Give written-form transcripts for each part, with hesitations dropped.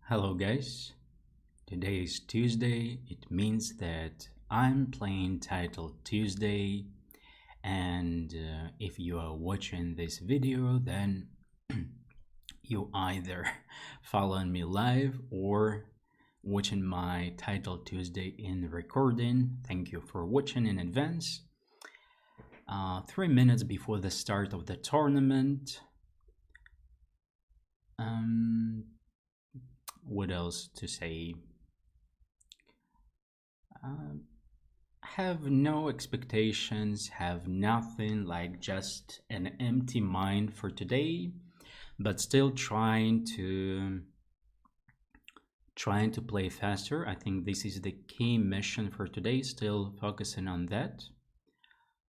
Hello guys, today is Tuesday. It means that I'm playing Title Tuesday, and if you are watching this video, then you either following me live or watching my Title Tuesday in recording. Thank you for watching in advance. 3 minutes before the start of the tournament. What else to say? Have no expectations, have nothing, like just an empty mind for today, but still trying to play faster. I think this is the key mission for today, still focusing on that.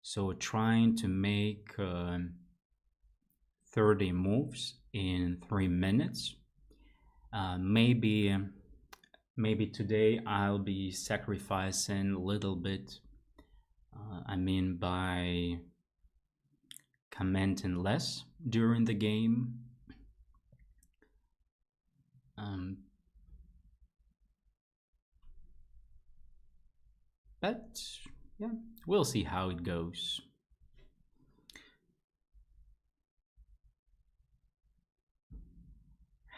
So trying to make 30 moves in 3 minutes. Maybe today I'll be sacrificing a little bit, by commenting less during the game. But yeah, we'll see how it goes.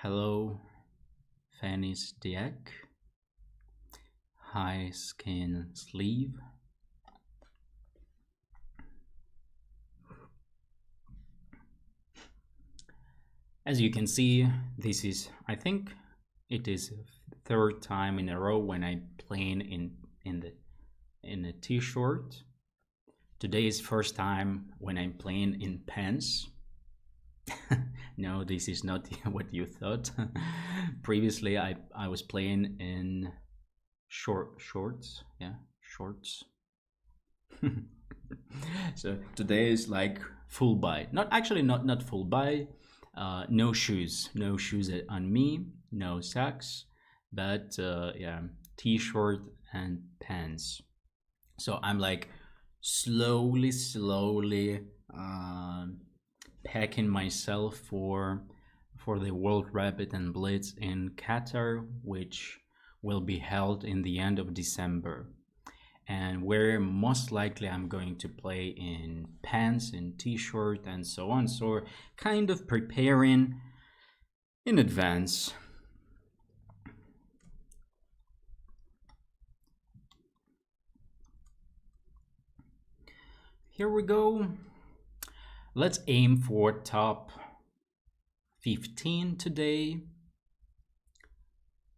Hello, Fanny's Diak. Hi, Skin Sleeve. As you can see, this is, I think it is third time in a row when I'm playing in a t-shirt. Today is first time when I'm playing in pants. No, this is not what you thought. Previously I was playing in shorts. So today is like full buy. Not full buy. No shoes on me, no socks, but yeah, t-shirt and pants. So I'm like slowly packing myself for the World Rapid and Blitz in Qatar, which will be held in the end of December, and where most likely I'm going to play in pants and t-shirt and so on. So kind of preparing in advance. Here we go. Let's aim for top 15 today.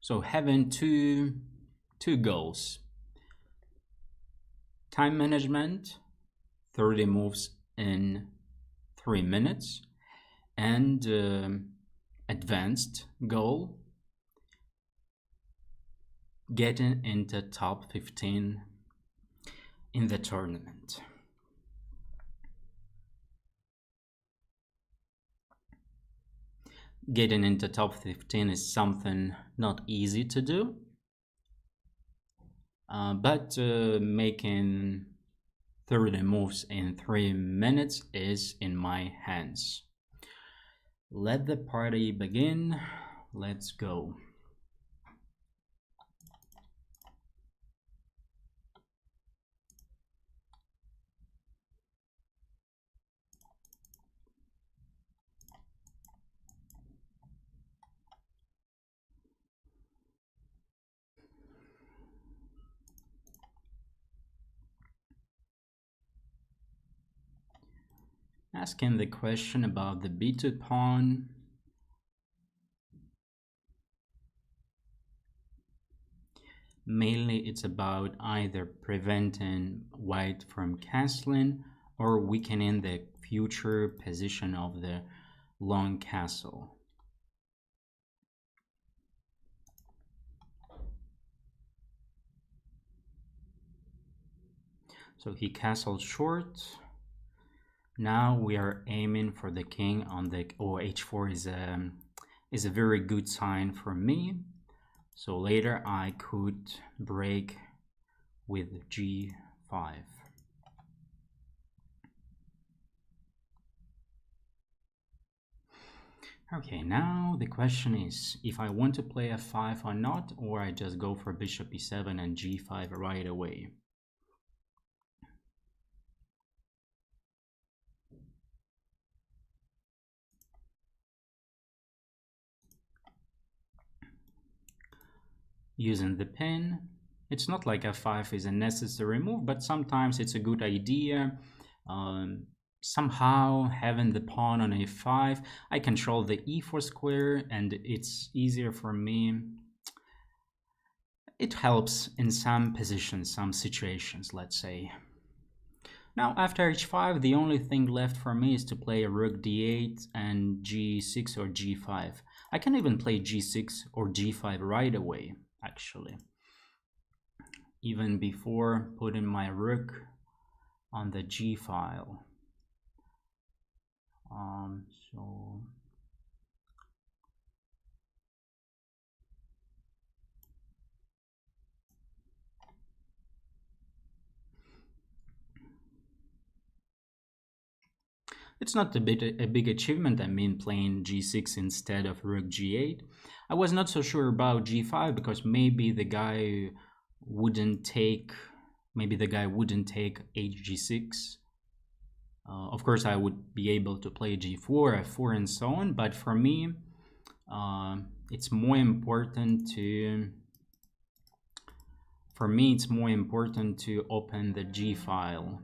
So having two goals. Time management, 30 moves in 3 minutes, and advanced goal, getting into top 15 in the tournament. Getting into top 15 is something not easy to do, but making 30 moves in 3 minutes is in my hands. Let the party begin. Let's go. Asking the question about the b2 pawn. Mainly it's about either preventing white from castling or weakening the future position of the long castle. So he castled short. Now we are aiming for the king on the h4 is a very good sign for me. So later I could break with g5. Okay, now the question is if I want to play f5 or not, or I just go for bishop e7 and g5 right away. Using the pin, it's not like f5 is a necessary move, but sometimes it's a good idea. Somehow having the pawn on a5, I control the e4 square and it's easier for me. It helps in some positions, some situations, let's say. Now after h5, the only thing left for me is to play rook d8 and g6 or g5. I can even play g6 or g5 right away, actually, even before putting my rook on the g file. So it's not a big achievement, I mean, playing g6 instead of rook g8. I was not so sure about g5 because maybe the guy wouldn't take hg6. Of course, I would be able to play g4, f4, and so on, but for me, it's more important to open the G file.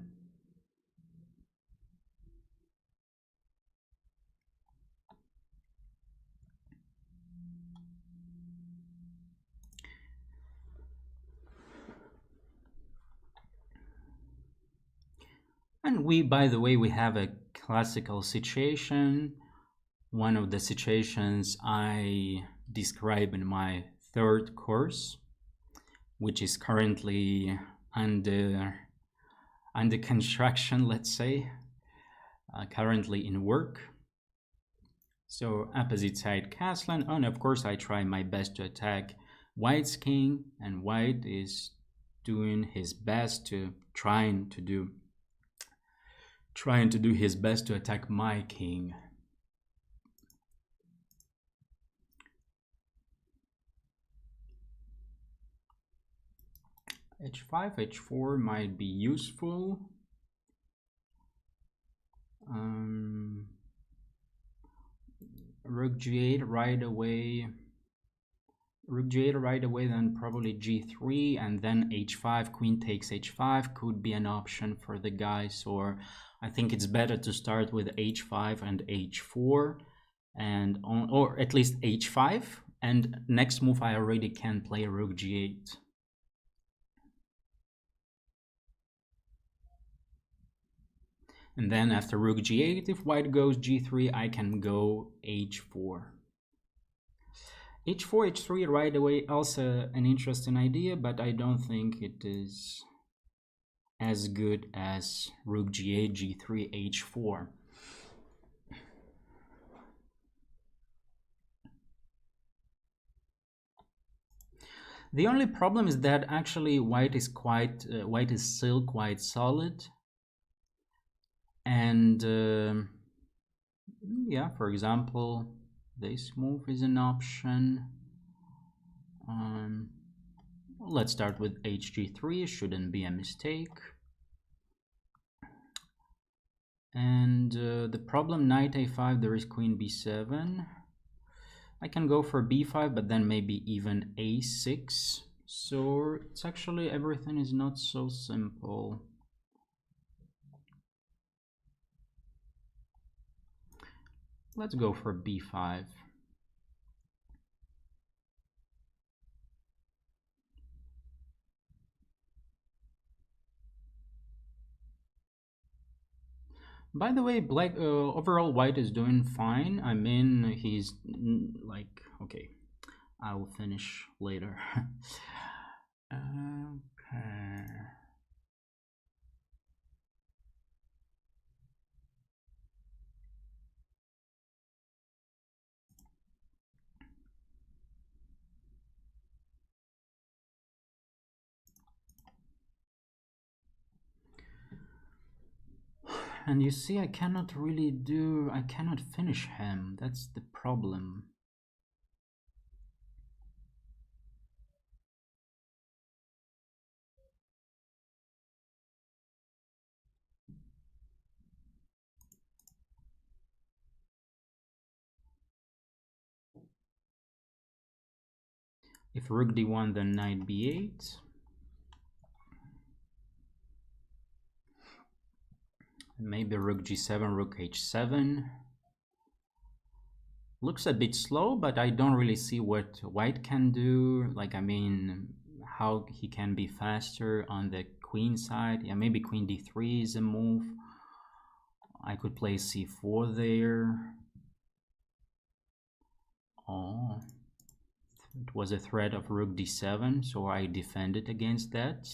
And by the way, we have a classical situation. One of the situations I describe in my third course, which is currently under construction, let's say, currently in work. So opposite side castling, and of course I try my best to attack white's king, and white is doing his best to trying to do his best to attack my king. h5, h4 might be useful. Rook g8 right away. Rook g8 right away, then probably g3, and then h5, queen takes h5 could be an option for the guys, or I think it's better to start with h5 and h4, and or at least h5, and next move I already can play rook g8. And then after rook g8, if white goes g3, I can go h4. h4, h3 right away, also an interesting idea, but I don't think it is as good as rook g8, g3, h4. The only problem is that actually white is still quite solid, and yeah, for example, this move is an option. Let's start with hg3, shouldn't be a mistake. And the problem, knight a5, there is queen b7. I can go for b5, but then maybe even a6. So it's actually, everything is not so simple. Let's go for b5. By the way, black overall white is doing fine. I mean, he's like, okay, I will finish later. Okay. And you see, I cannot finish him. That's the problem. If rook d1, then knight b8. Maybe rook g7, rook h7. Looks a bit slow, but I don't really see what white can do. Like, I mean, how he can be faster on the queen side. Yeah, maybe queen d3 is a move. I could play c4 there. Oh, it was a threat of rook d7, so I defended against that.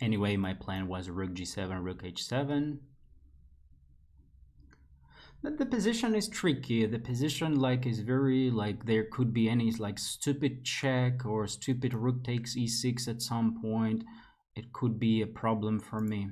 Anyway, my plan was rook g7, rook h7. But the position is tricky. The position is very there could be any stupid check or stupid rook takes e6 at some point. It could be a problem for me.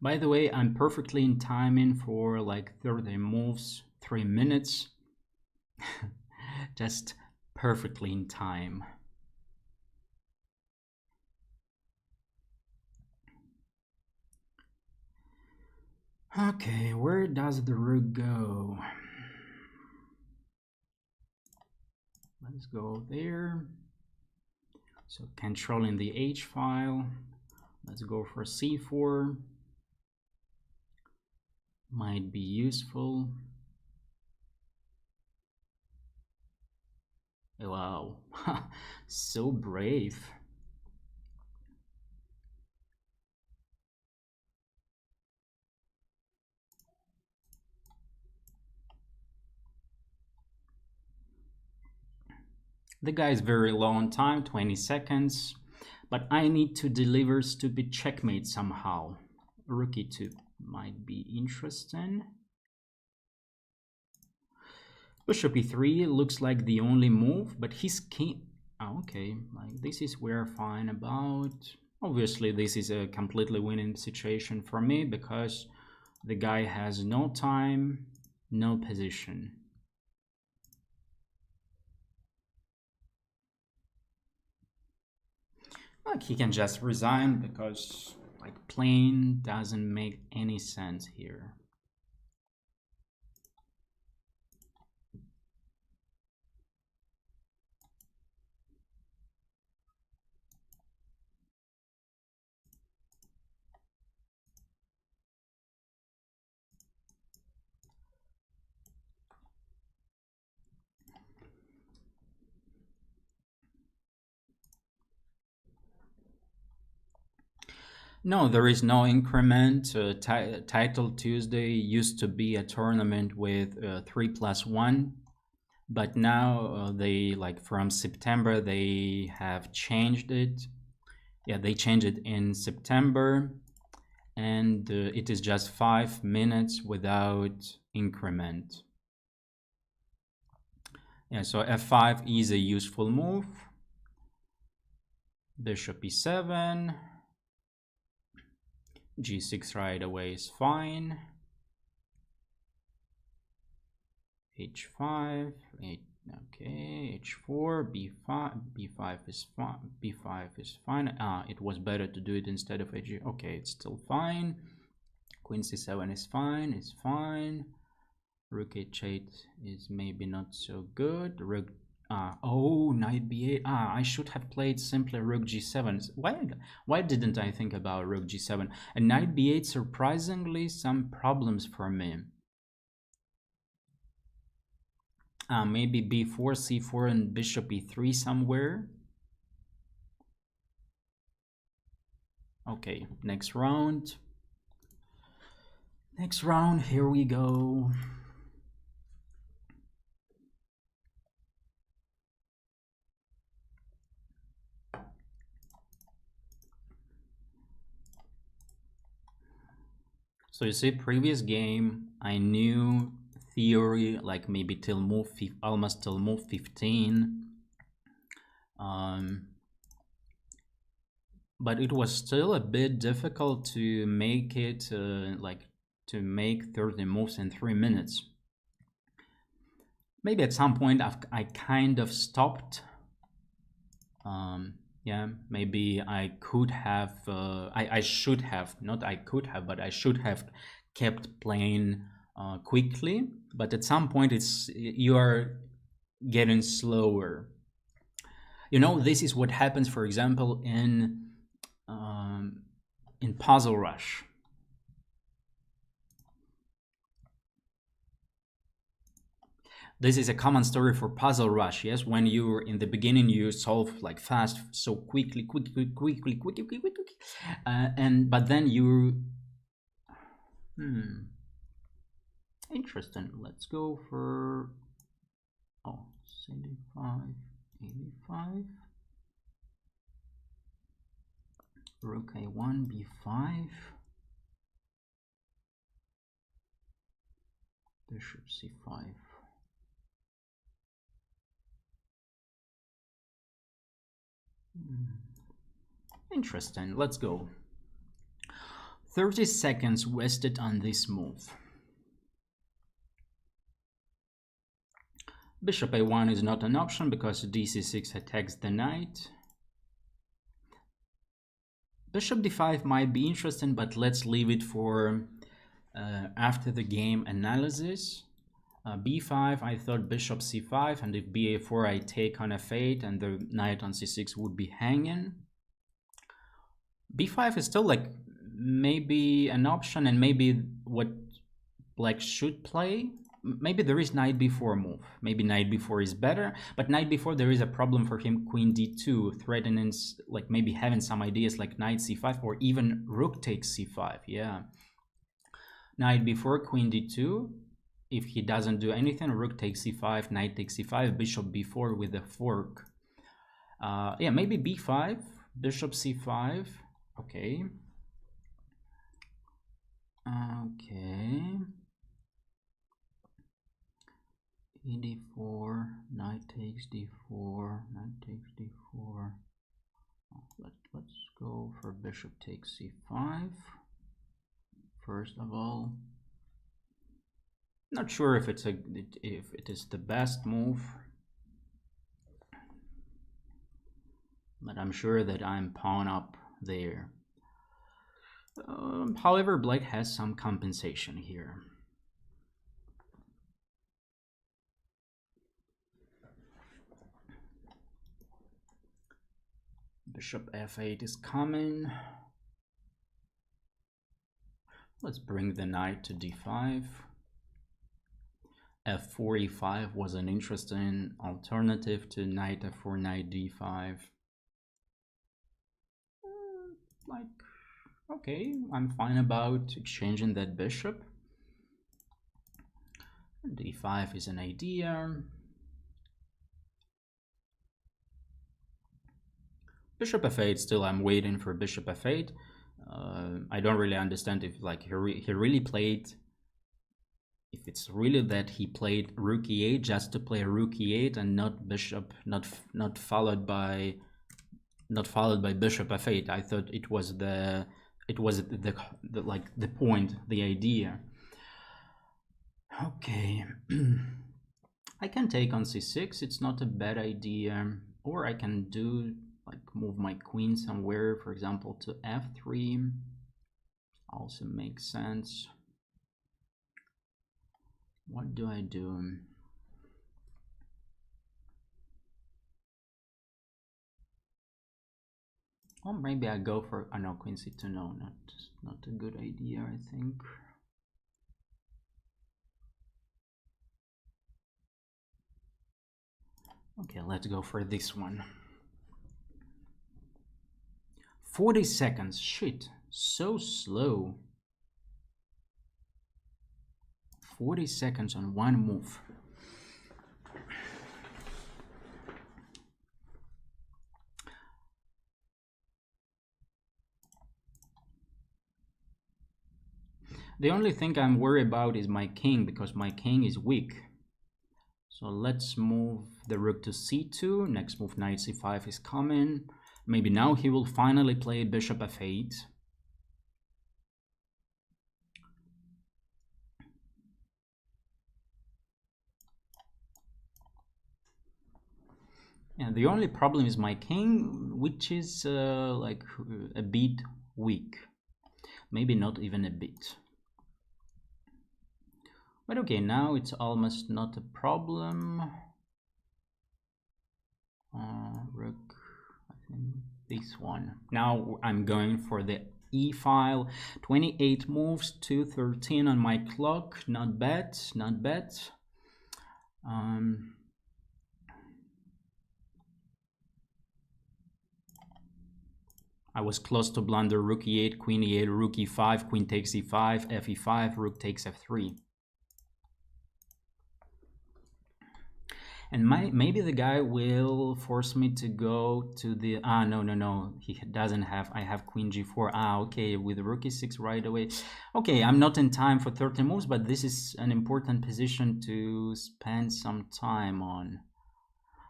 By the way, I'm perfectly in timing for 30 moves, 3 minutes. Just perfectly in time. Okay, where does the rook go? Let's go there. So controlling the H file. Let's go for c4. Might be useful. Wow, so brave. The guy is very low on time, 20 seconds, but I need to deliver stupid checkmate somehow. Rook e2 might be interesting. Bishop e3 looks like the only move, but he's king. Oh, okay, this is we're fine about. Obviously, this is a completely winning situation for me because the guy has no time, no position. He can just resign because playing doesn't make any sense here. No, there is no increment. Title Tuesday used to be a tournament with 3+1, but now they from September they have changed it. Yeah, they changed it in September, and it is just 5 minutes without increment. Yeah, so f5 is a useful move. Bishop e7. G6 right away is fine. H5, okay, H4, B5, B5 is fine. B5 is fine. It was better to do it instead of H. Okay, it's still fine. Queen C7 is fine. It's fine. Rook H8 is maybe not so good. Rook. Oh, knight b8. I should have played simply rook g7. Why didn't I think about rook g7? And knight b8, surprisingly, some problems for me. Maybe b4, c4, and bishop e3 somewhere. Okay, next round. Next round, here we go. So you see, previous game, I knew theory, like maybe till move almost till move 15. But it was still a bit difficult to make it to make 30 moves in 3 minutes. Maybe at some point I kind of stopped. Yeah, maybe I could have, I should have, not I could have, but I should have kept playing quickly. But at some point you are getting slower. You know, this is what happens, for example, in Puzzle Rush. This is a common story for Puzzle Rush, yes? When you're in the beginning, you solve like fast, so quickly, but then you... Interesting. Let's go for... Oh, 75, 85. Rook A1, B5. Bishop C5. Interesting. Let's go. 30 seconds wasted on this move. Bishop A1 is not an option because DC6 attacks the knight. Bishop D5 might be interesting, but let's leave it for after the game analysis. B5, I thought bishop C5, and if BA4 I take on F8 and the knight on C6 would be hanging. B5 is still like maybe an option, and maybe what black should play. Maybe there is knight B4 move. Maybe knight B4 is better, but knight B4 there is a problem for him. Queen D2 threatening, like maybe having some ideas like knight C5 or even rook takes C5. Yeah, knight B4, Queen D2. If he doesn't do anything, rook takes C5, knight takes C5, bishop B4 with a fork. Yeah, maybe B5, bishop C5. Okay. Okay. E4, knight takes D4, knight takes D4. Let's go for bishop takes C5. First of all, not sure if it is the best move, but I'm sure that I'm pawn up there. However, black has some compensation here. Bishop F8 is coming. Let's bring the knight to D5. F4, E5 was an interesting alternative to knight F4, knight D5. Like, okay, I'm fine about exchanging that bishop. D5 is an idea. Bishop F8, still I'm waiting for bishop F8. I don't really understand if like he really played, if it's really that he played rook E8 just to play rook E8 and not bishop, not followed by bishop F8. I thought it was the like the point, the idea. Okay. I can take on C6, it's not a bad idea, or I can do like move my queen somewhere, for example to F3, also makes sense. What do I do? Or maybe I go for, oh no, queen C2, no, not a good idea, I think. Okay, let's go for this one. 40 seconds, shit, so slow. 40 seconds on one move. The only thing I'm worried about is my king, because my king is weak. So let's move the rook to c2. Next move, knight c5 is coming. Maybe now he will finally play bishop f8. And the only problem is my king, which is like a bit weak. Maybe not even a bit. But okay, now it's almost not a problem. Rook, I think this one. Now I'm going for the E file. 28 moves, 213 on my clock. Not bad, not bad. I was close to blunder. Rook e8, queen e8, rook e5, queen takes e5, f e5, rook takes f3. And maybe the guy will force me to go to the... no, he doesn't have... I have queen g4. Okay, with rook e6 right away. Okay, I'm not in time for 30 moves, but this is an important position to spend some time on.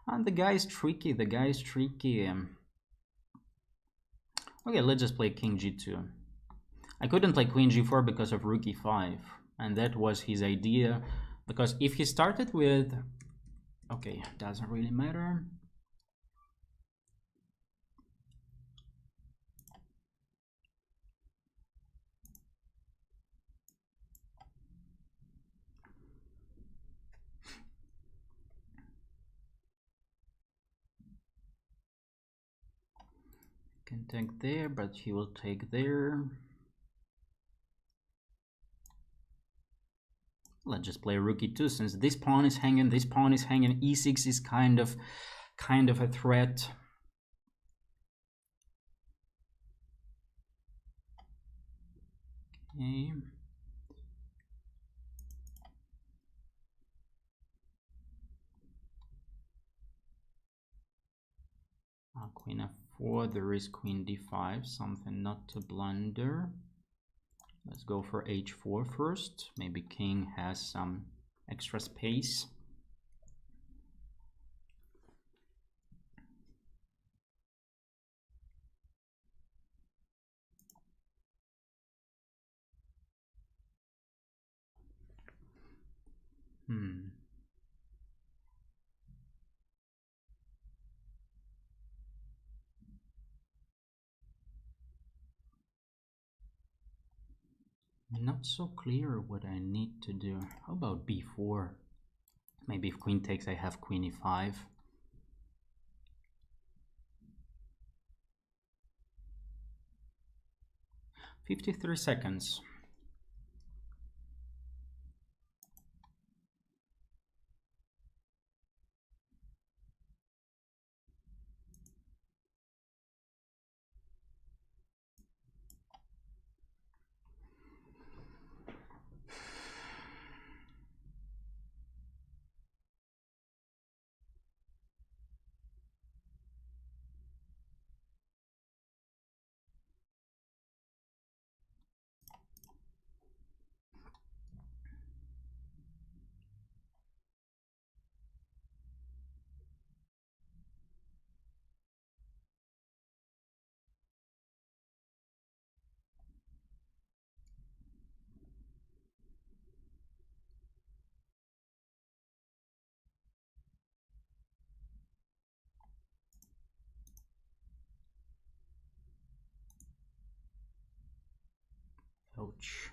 And the guy is tricky, Okay, let's just play king g2. I couldn't play queen g4 because of rook e5, and that was his idea, because if he started with... Okay, doesn't really matter. Can take there, but he will take there. Let's just play rook e2, since this pawn is hanging, e6 is kind of a threat. Okay. Queen f4, there is queen d5, something not to blunder. Let's go for h4 first. Maybe king has some extra space. Not so clear what I need to do. How about b4? Maybe if queen takes, I have queen e5. "53 seconds. Ouch.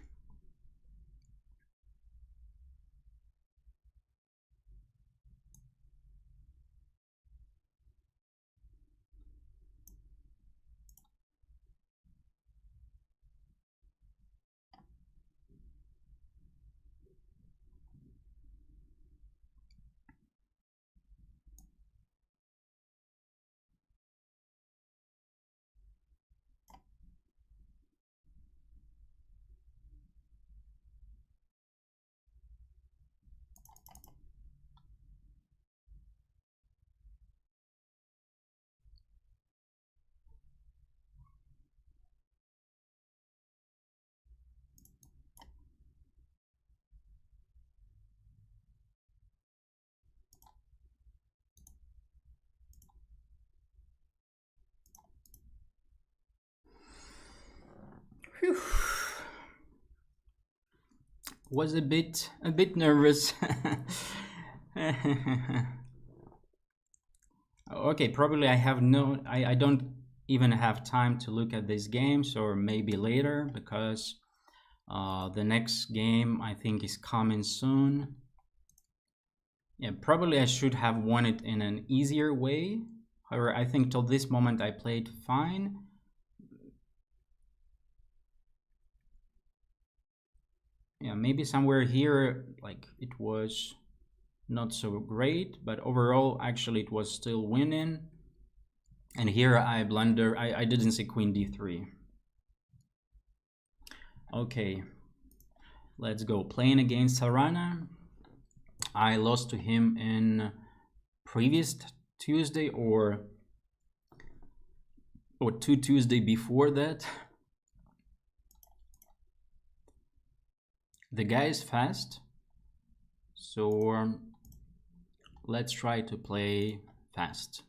was a bit nervous. Okay, probably I don't even have time to look at these games, or maybe later, because the next game I think is coming soon. Yeah, probably I should have won it in an easier way. However, I think till this moment I played fine. Yeah, maybe somewhere here like it was not so great, but overall actually it was still winning. And here I blunder. I didn't see queen d3. Okay, let's go. Playing against Sarana. I lost to him in previous Tuesday or 2 Tuesday before that. The guy is fast, so let's try to play fast.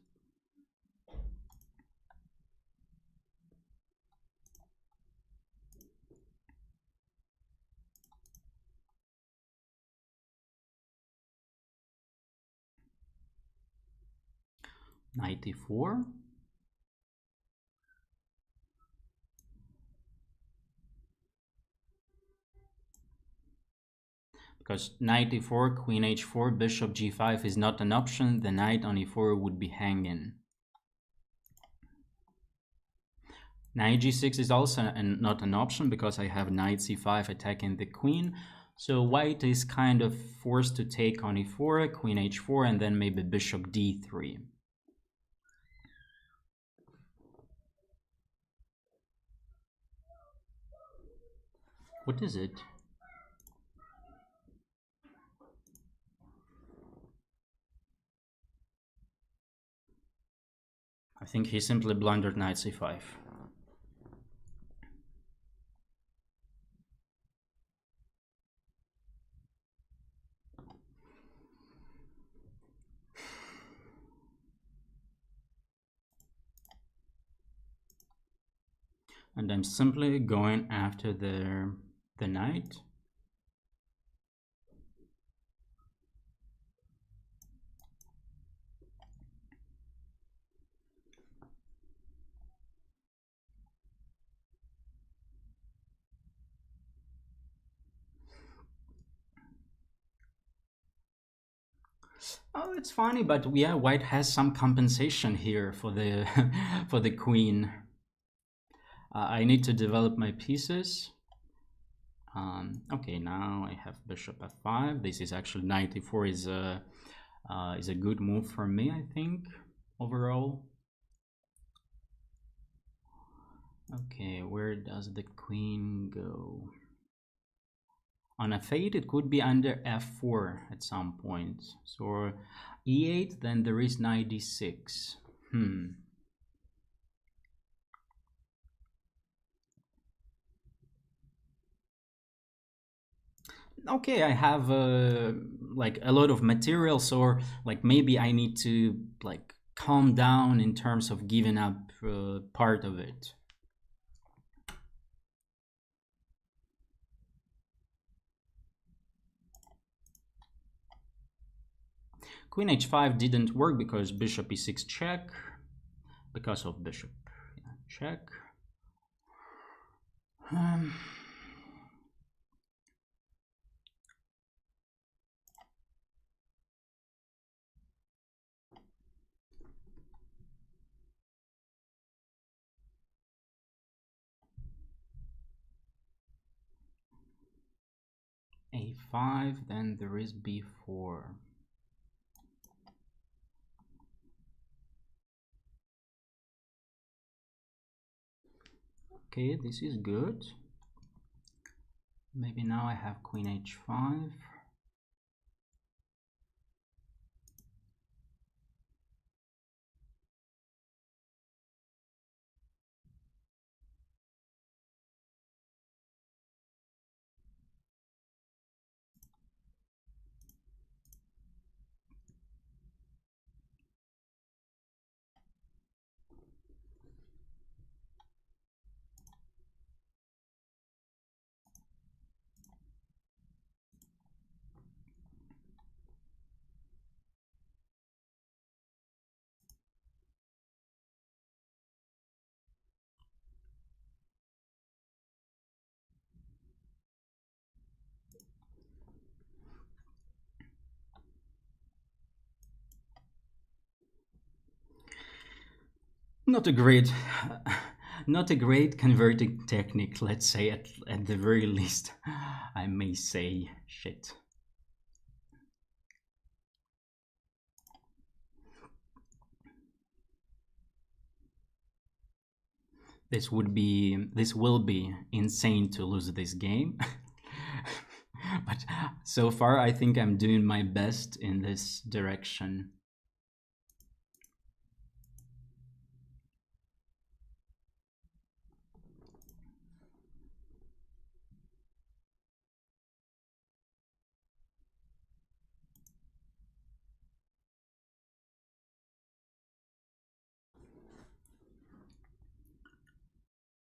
Knight e4. Because knight e4, queen h4, bishop g5 is not an option, the knight on e4 would be hanging. Knight g6 is also not an option because I have knight c5 attacking the queen. So white is kind of forced to take on e4, queen h4, and then maybe bishop d3. What is it? I think he simply blundered knight c5. And I'm simply going after the knight. Oh, it's funny, but yeah, white has some compensation here for the for the queen. I need to develop my pieces. Okay, now I have bishop f5. This is actually knight e4 is a good move for me, I think, overall. Okay, where does the queen go? On f8, it could be under f4 at some point. So e8, then there is knight d6. Okay, I have like a lot of material, so like maybe I need to like calm down in terms of giving up part of it. Queen h5 didn't work because bishop e6 check, because of bishop check. a5, then there is b4. Okay, this is good. Maybe now I have queen h5. Not a great, not a great converting technique, let's say, at the very least, I may say. Shit. This will be insane to lose this game. But so far I think I'm doing my best in this direction.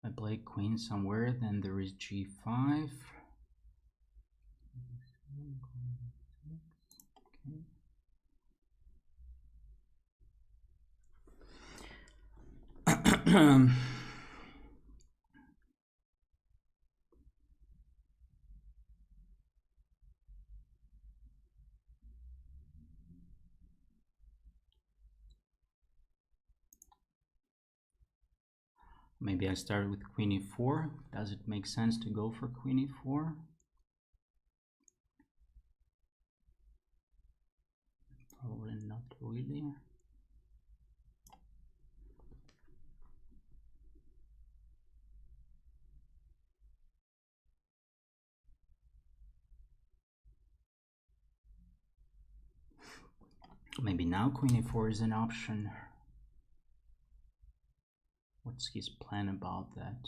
I play queen somewhere, then there is g5. Okay. Maybe I start with queen e4. Does it make sense to go for queen e4? Probably not really. Maybe now queen e4 is an option. What's his plan about that?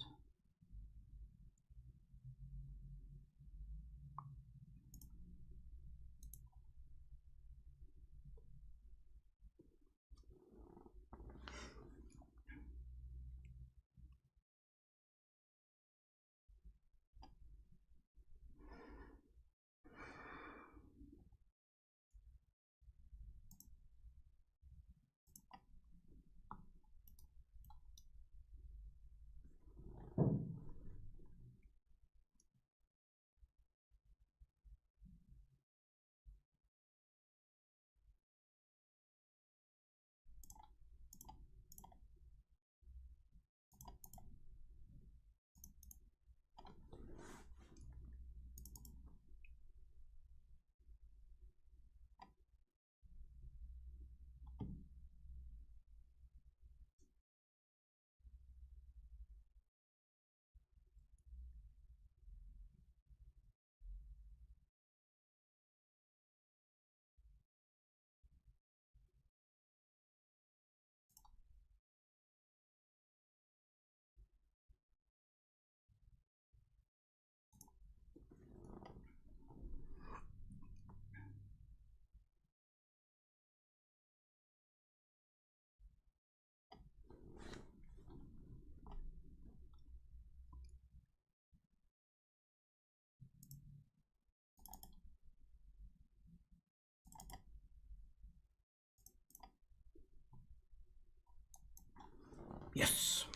Yes.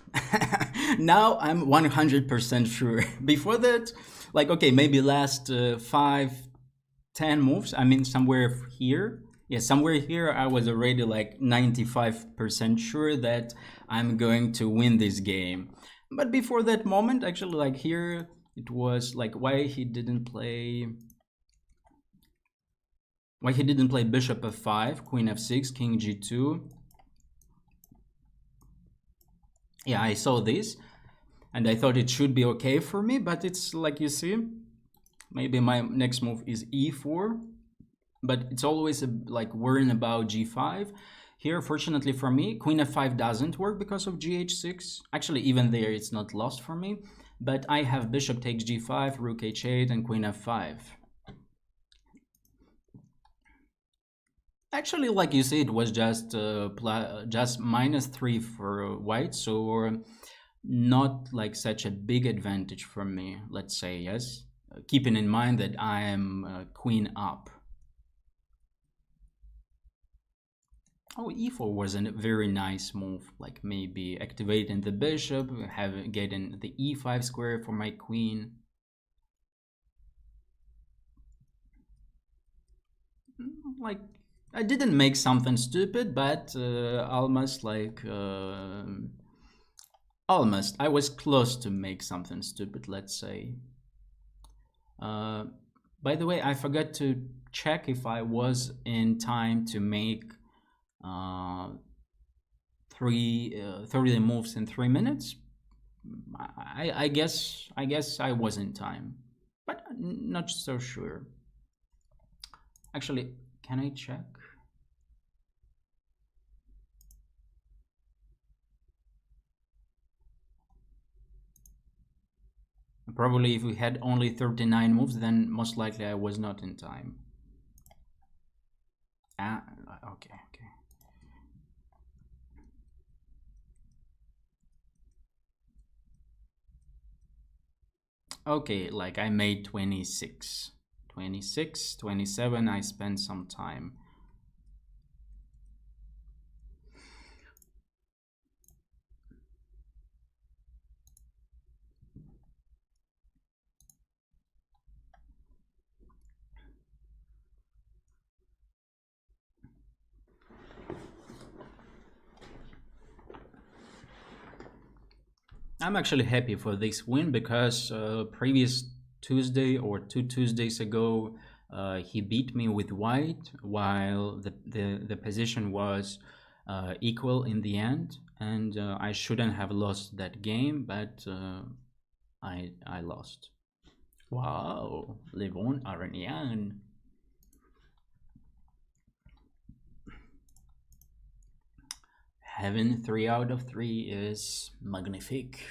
Now I'm 100% sure. Before that, like, okay, maybe last 5-10 moves, I mean, somewhere here. Yeah, somewhere here, I was already like 95% sure that I'm going to win this game. But before that moment, actually, like here, it was like why he didn't play bishop f5, queen f6, king g2. Yeah, I saw this and I thought it should be okay for me, but it's like, you see, maybe my next move is e4, but it's always like worrying about g5. Here, fortunately for me, queen f5 doesn't work because of gh6. Actually, even there, it's not lost for me, but I have bishop takes g5, rook h8, and queen f5. Actually, like you see, it was just -3 for white, so not like such a big advantage for me, let's say, yes. Keeping in mind that I am queen up. Oh, e4 was a very nice move, like maybe activating the bishop, getting the e5 square for my queen. Like, I didn't make something stupid, but almost like almost. I was close to make something stupid, let's say. By the way, I forgot to check if I was in time to make uh, 30 moves in 3 minutes. I guess I was in time, but not so sure. Actually, can I check? Probably if we had only 39 moves, then most likely I was not in time. Ah, okay. Okay, like I made 26. 26, 27, I spent some time. I'm actually happy for this win because previous Tuesday or 2 Tuesdays ago, he beat me with white while the position was equal in the end, and I shouldn't have lost that game, but I lost. Wow, Levon Aranian. Having 3 out of 3 is magnifique.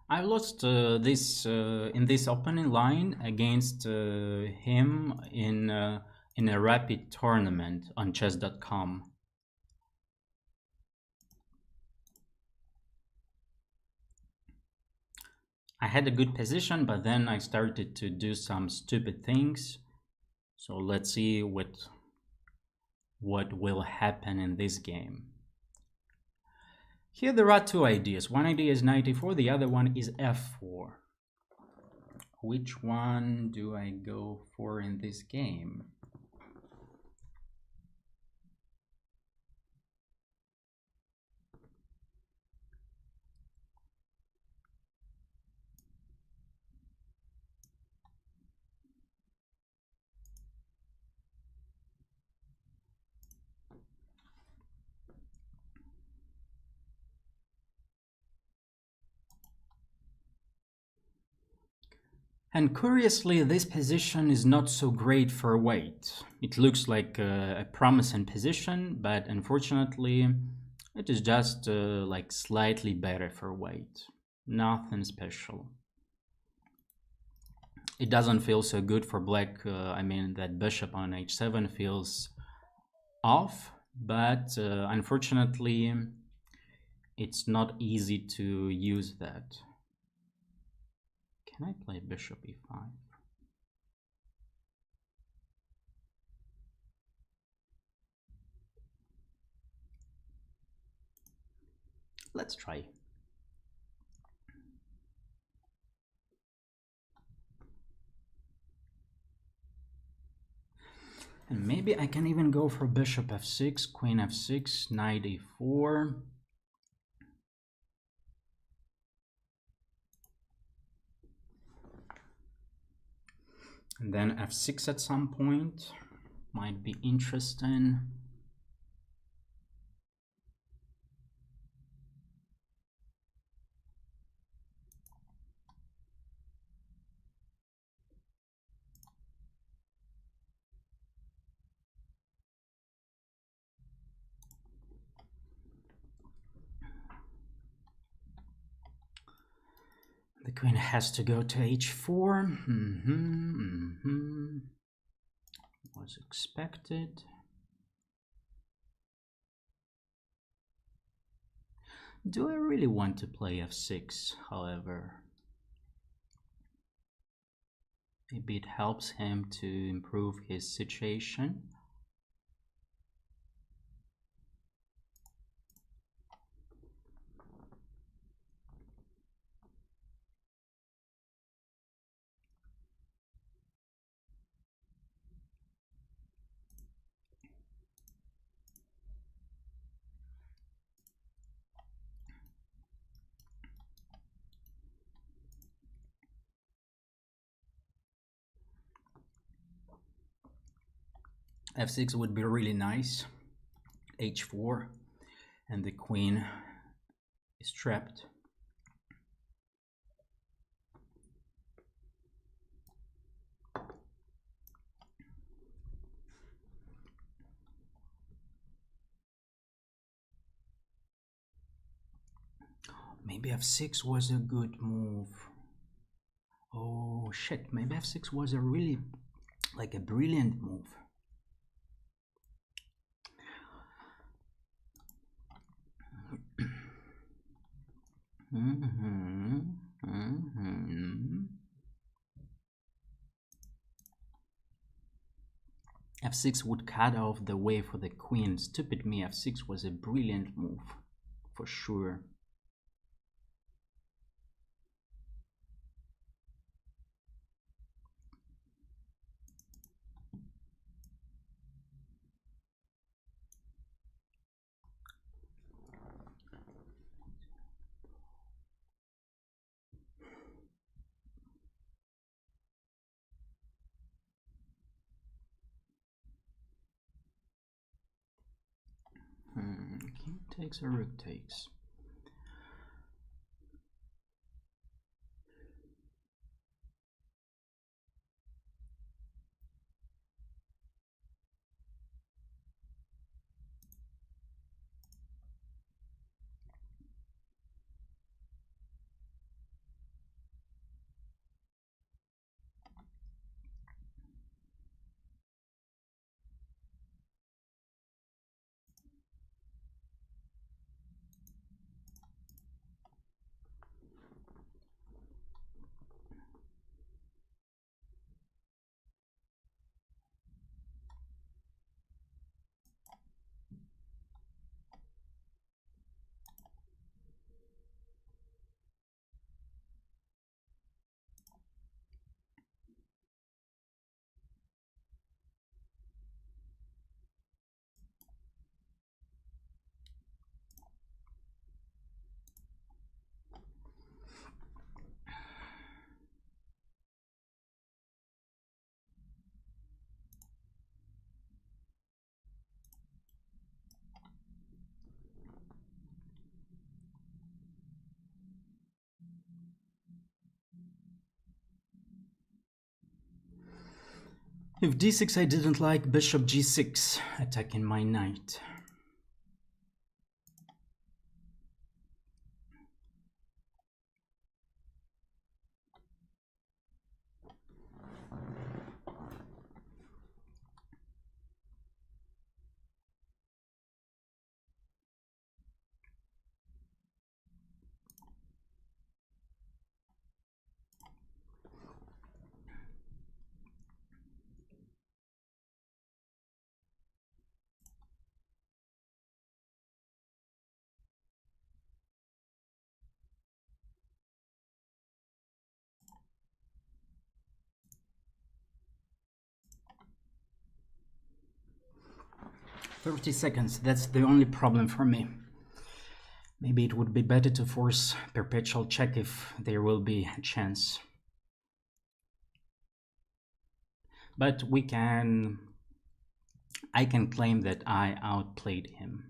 I lost this in this opening line against him in a rapid tournament on chess.com. I had a good position, but then I started to do some stupid things. So let's see what will happen in this game. Here there are two ideas. One idea is 94, the other one is f4. Which one do I go for in this game? And curiously, this position is not so great for weight. It looks like a promising position, but unfortunately, it is just like slightly better for weight. Nothing special. It doesn't feel so good for black. I mean, that bishop on h7 feels off, but unfortunately, it's not easy to use that. Can I play bishop e5? Let's try. And maybe I can even go for bishop f6, queen f6, knight e4. And then f6 at some point might be interesting. queen has to go to h4. Was expected. Do I really want to play f6, however? Maybe it helps him to improve his situation. f6 would be really nice. h4, and the queen is trapped. Maybe f6 was a good move. Oh shit, maybe f6 was a really, like a brilliant move. f6 would cut off the way for the queen. Stupid me, f6 was a brilliant move, for sure. King takes or rook takes. If d6, I didn't like bishop g6, attacking my knight. "30 seconds, that's the only problem for me. Maybe it would be better to force perpetual check if there will be a chance. But I can claim that I outplayed him.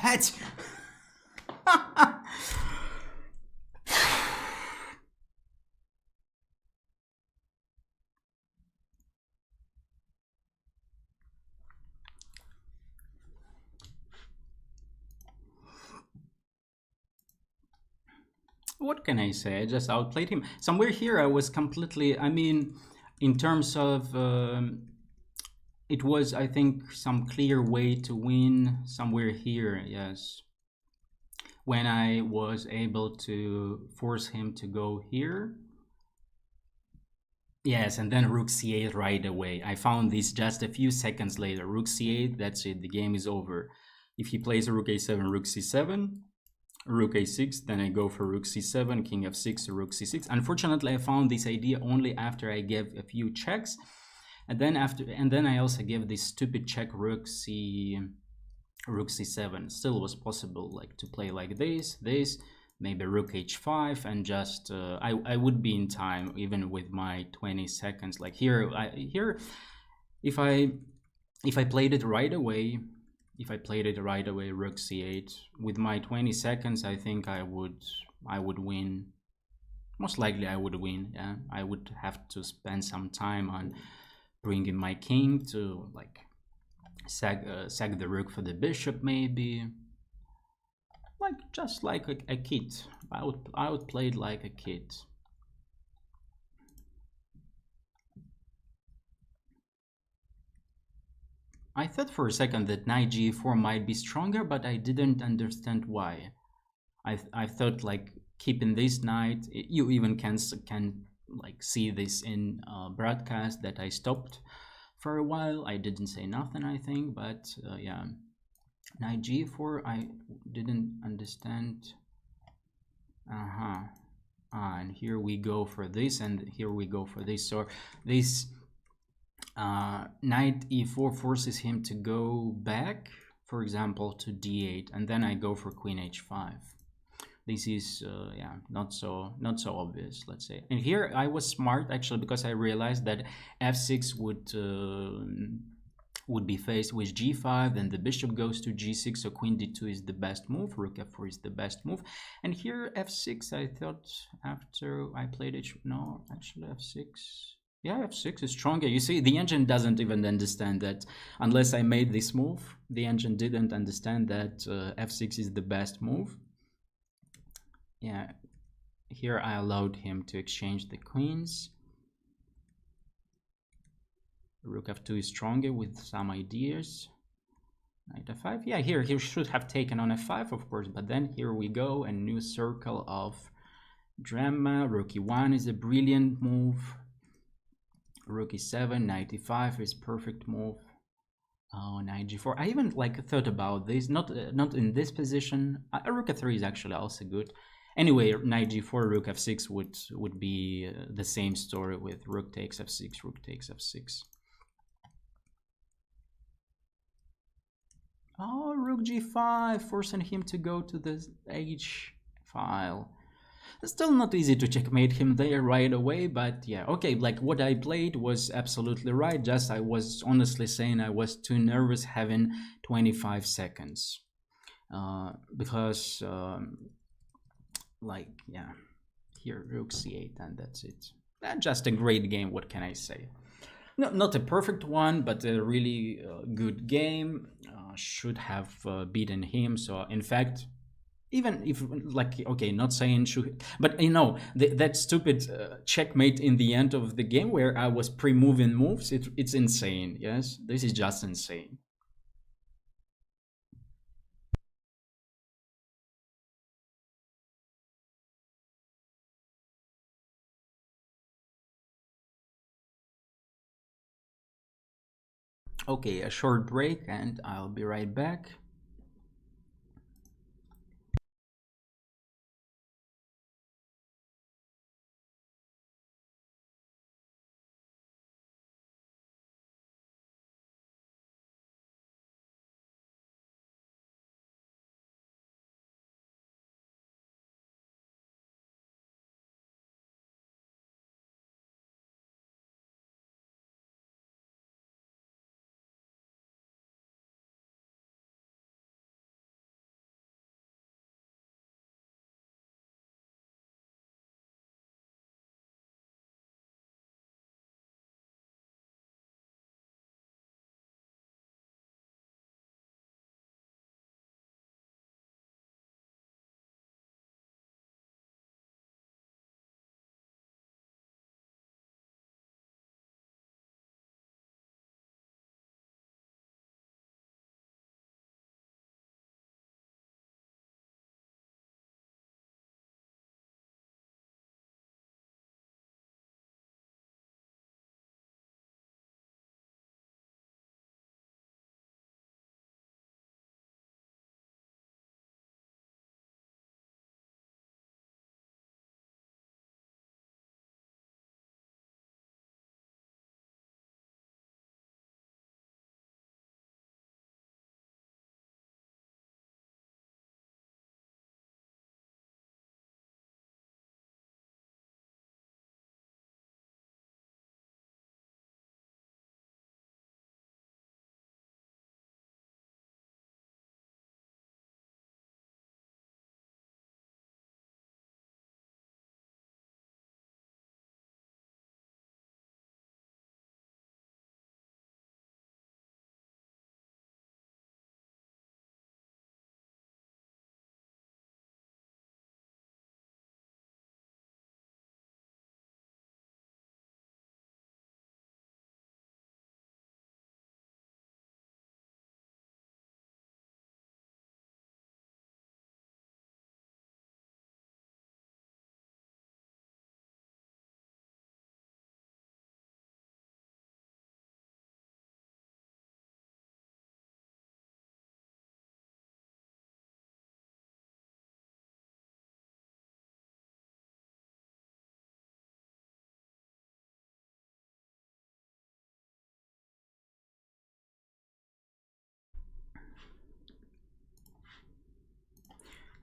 What? What can I say? I just outplayed him. Somewhere here, I was completely. I mean, in terms of, it was, I think, some clear way to win. Somewhere here, yes. When I was able to force him to go here. Yes, and then rook c8 right away. I found this just a few seconds later. Rook c8, that's it. The game is over. If he plays rook a7, rook c7, rook a6, then I go for rook c7, king f6, rook c6. Unfortunately, I found this idea only after I gave a few checks, and then I also gave this stupid check rook c7. Still was possible, like, to play like this, maybe rook h5, and just I would be in time even with my 20 seconds. Like here, if I played it right away. If I played it right away, rook c8, with my 20 seconds, I think I would win. Most likely I would win, yeah. I would have to spend some time on bringing my king to, like, sag the rook for the bishop, maybe. Like, just like a kid. I would play it like a kid. I thought for a second that knight g4 might be stronger, but I didn't understand why. I thought, like, keeping this knight, you even can like see this in broadcast that I stopped for a while. I didn't say nothing, I think, but yeah, knight g4 I didn't understand. And here we go for this, and here we go for this. So this knight e4 forces him to go back, for example, to d8, and then I go for queen h5. This is yeah, not so obvious, let's say. And here I was smart, actually, because I realized that f6 would be faced with g5, then the bishop goes to g6, so queen d2 is the best move, rook f4 is the best move. And here f6, I thought, after I played it, no, actually f6, yeah, f6 is stronger. You see, the engine doesn't even understand that. Unless I made this move, the engine didn't understand that f6 is the best move. Yeah, here I allowed him to exchange the queens. Rook f2 is stronger with some ideas. Knight f5. Yeah, here he should have taken on f5, of course, but then here we go, a new circle of drama. Rook e1 is a brilliant move. Rook e7, knight e5 is perfect move. Oh, knight g4. I even, like, thought about this, not in this position. Rook f3 is actually also good. Anyway, knight g4, rook f6 would be the same story with rook takes f6, rook takes f6. Oh, rook g5, forcing him to go to the h file. It's still not easy to checkmate him there right away, but yeah, okay, like, what I played was absolutely right, just I was honestly saying I was too nervous having 25 seconds. Because, like, yeah, here, rook c8, and that's it. Just a great game, what can I say? No, not a perfect one, but a really good game. Should have beaten him. So, in fact, even if, like, okay, not saying should, but you know, that stupid checkmate in the end of the game where I was pre-moving moves, it's insane. Yes, this is just insane. Okay, a short break and I'll be right back.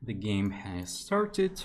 The game has started.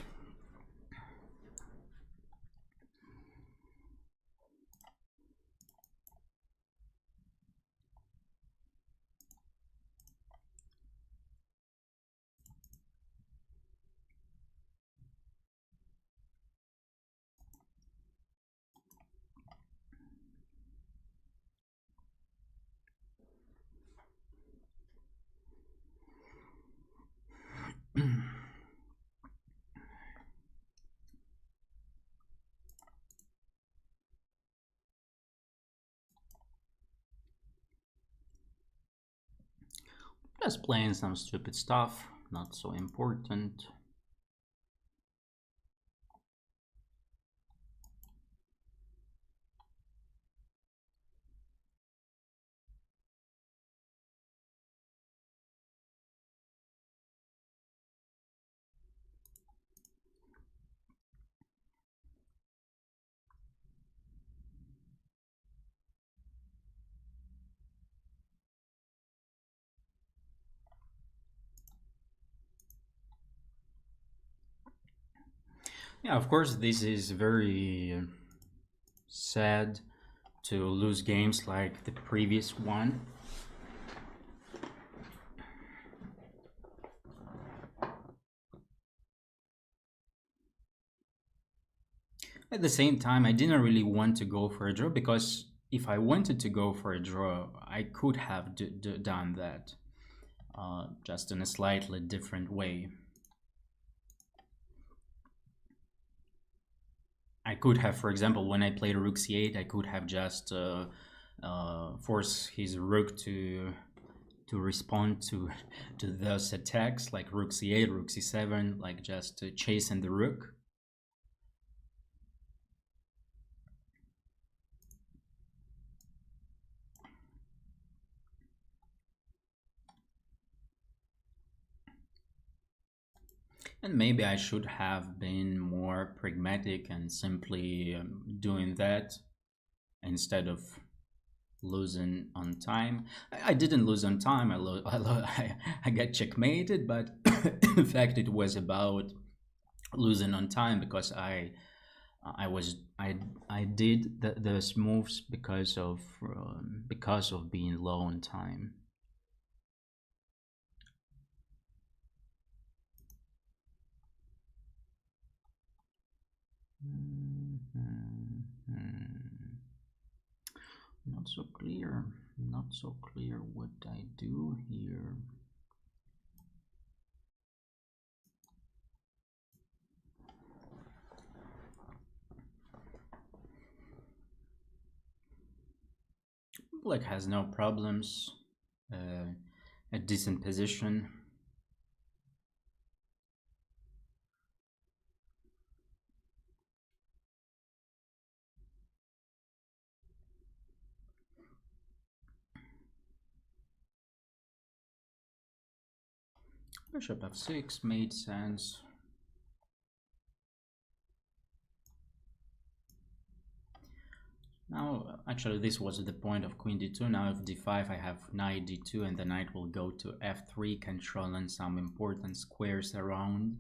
Just playing some stupid stuff, not so important. Yeah, of course, this is very sad to lose games like the previous one. At the same time, I didn't really want to go for a draw, because if I wanted to go for a draw, I could have done that, just in a slightly different way. I could have, for example, when I played rook c8, I could have just forced his rook to respond to those attacks, like rook c8, rook c7, like just chasing the rook. And maybe I should have been more pragmatic and simply doing that instead of losing on time. I didn't lose on time. I got checkmated, but in fact it was about losing on time, because I did those moves because of being low on time. Not so clear. Not so clear what I do here. Black has no problems. A decent position. Bishop f6 made sense. Now, actually, this was the point of queen d2. Now if d5, I have knight d2, and the knight will go to f3, controlling some important squares around,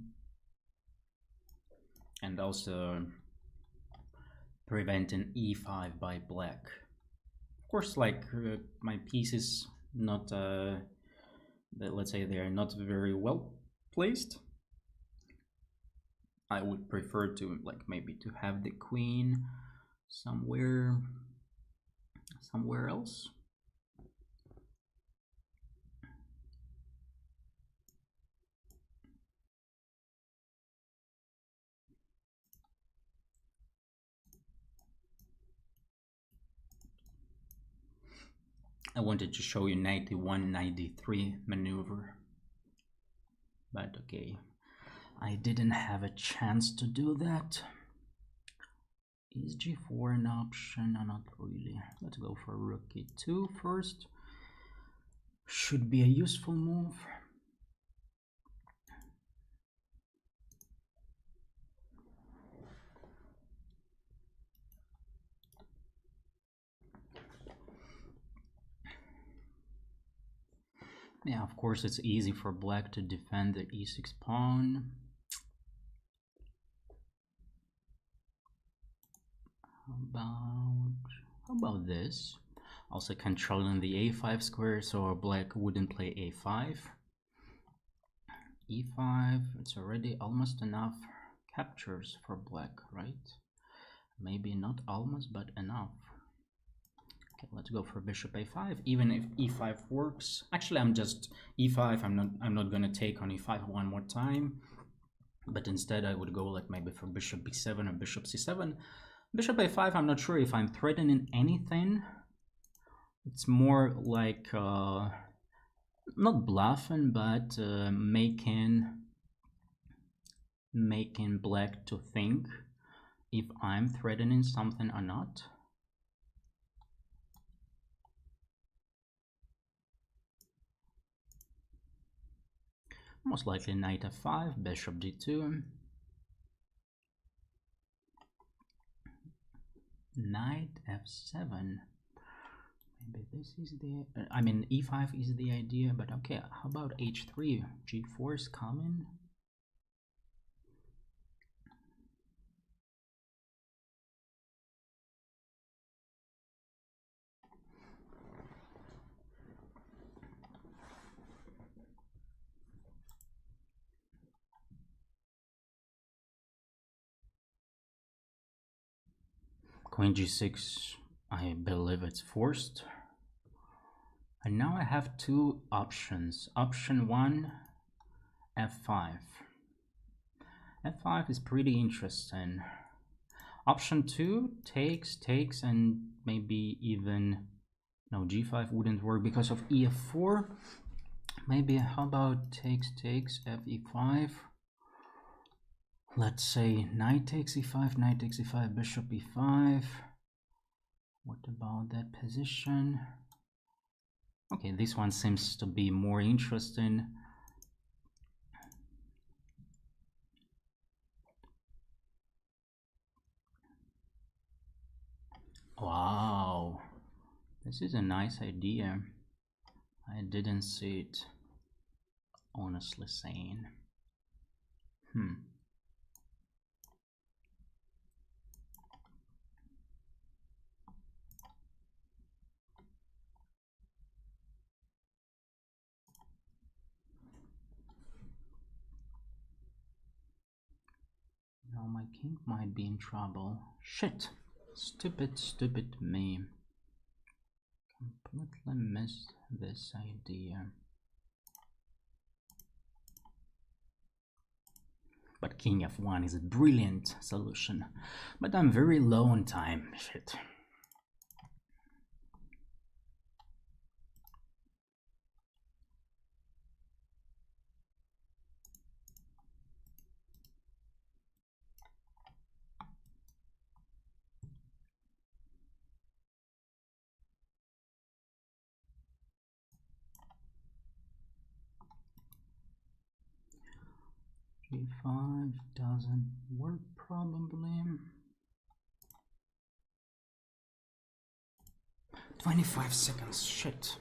and also preventing e5 by black. Of course, like my pieces not, let's say they are not very well placed. I would prefer to maybe to have the queen somewhere else. I wanted to show you 91, 93 maneuver, but okay, I didn't have a chance to do that. Is g4 an option? No, not really. Let's go for rook e2 first. Should be a useful move. Yeah, of course it's easy for black to defend the e6 pawn. How about this? Also controlling the a5 square, so black wouldn't play a5. e5, it's already almost enough captures for black, right? Maybe not almost, but enough. Okay, let's go for bishop a5. Even if e5 works, actually I'm just e5. I'm not gonna take on e5 one more time, but instead I would go like maybe for bishop b7 or bishop c7. Bishop a5, I'm not sure if I'm threatening anything. It's more like not bluffing, but making black to think if I'm threatening something or not. Most likely knight f5, bishop d2, knight f7. Maybe this is the, I mean e5 is the idea, but okay, how about h3? g4 is coming. Queen g6, I believe it's forced. And now I have two options. Option 1, f5. f5 is pretty interesting. Option 2, takes, and maybe even, no, g5 wouldn't work because of ef4. Maybe, how about takes, fe5. Let's say knight takes e5, knight takes e5, bishop e5. What about that position? Okay, this one seems to be more interesting. Wow, this is a nice idea. I didn't see it, honestly saying. Now my king might be in trouble. Shit! Stupid me. Completely missed this idea. But king f1 is a brilliant solution. But I'm very low on time. Shit. g5 doesn't work probably. 25 seconds, shit.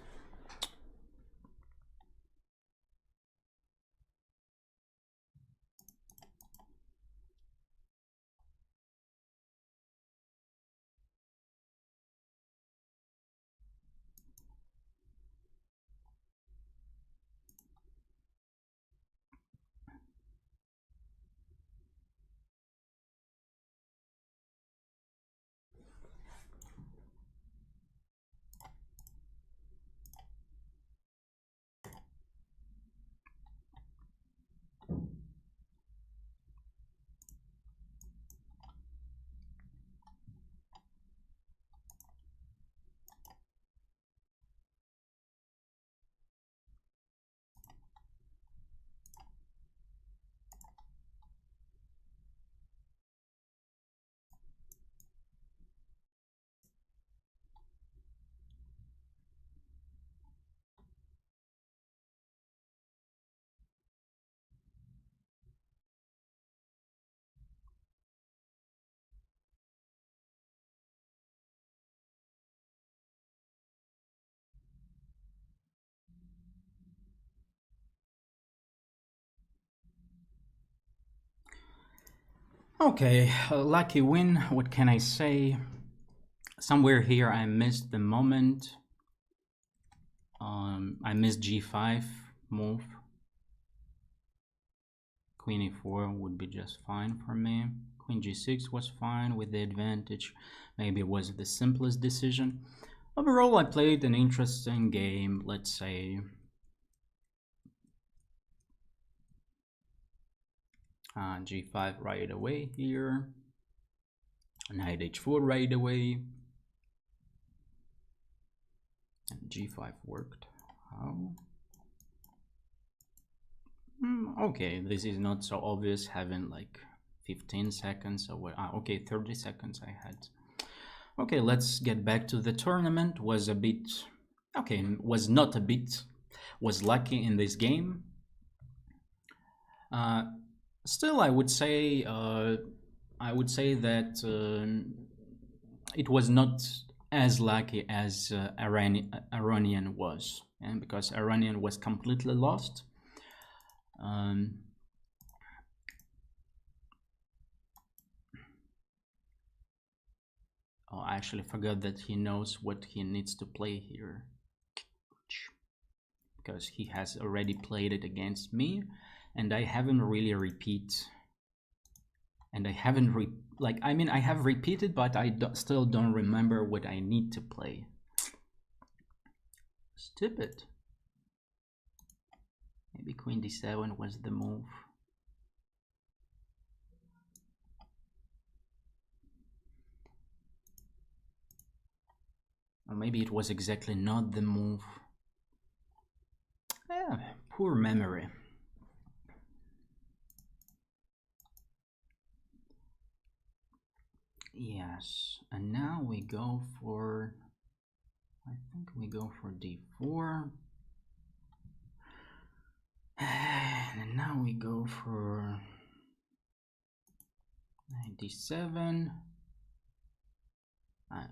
Okay, lucky win. What can I say? Somewhere here I missed the moment. I missed g5 move. Queen e4 would be just fine for me. Queen g6 was fine with the advantage. Maybe it was the simplest decision. Overall, I played an interesting game, let's say. G5 right away here. Knight h4 right away. And g5 worked. How? Okay, this is not so obvious, having like 15 seconds or what? Okay, 30 seconds I had. Okay, let's get back to the tournament. Was a bit, okay, was not a bit, was lucky in this game. Still, I would say that it was not as lucky as Iranian was, and because Iranian was completely lost. Oh, I actually forgot that he knows what he needs to play here, because he has already played it against me, and I haven't really I have repeated, but I still don't remember what I need to play. Stupid. Maybe queen d7 was the move. Or maybe it was exactly not the move. Yeah, poor memory. Yes, and now we go for, I think we go for d4. And now we go for knight d7.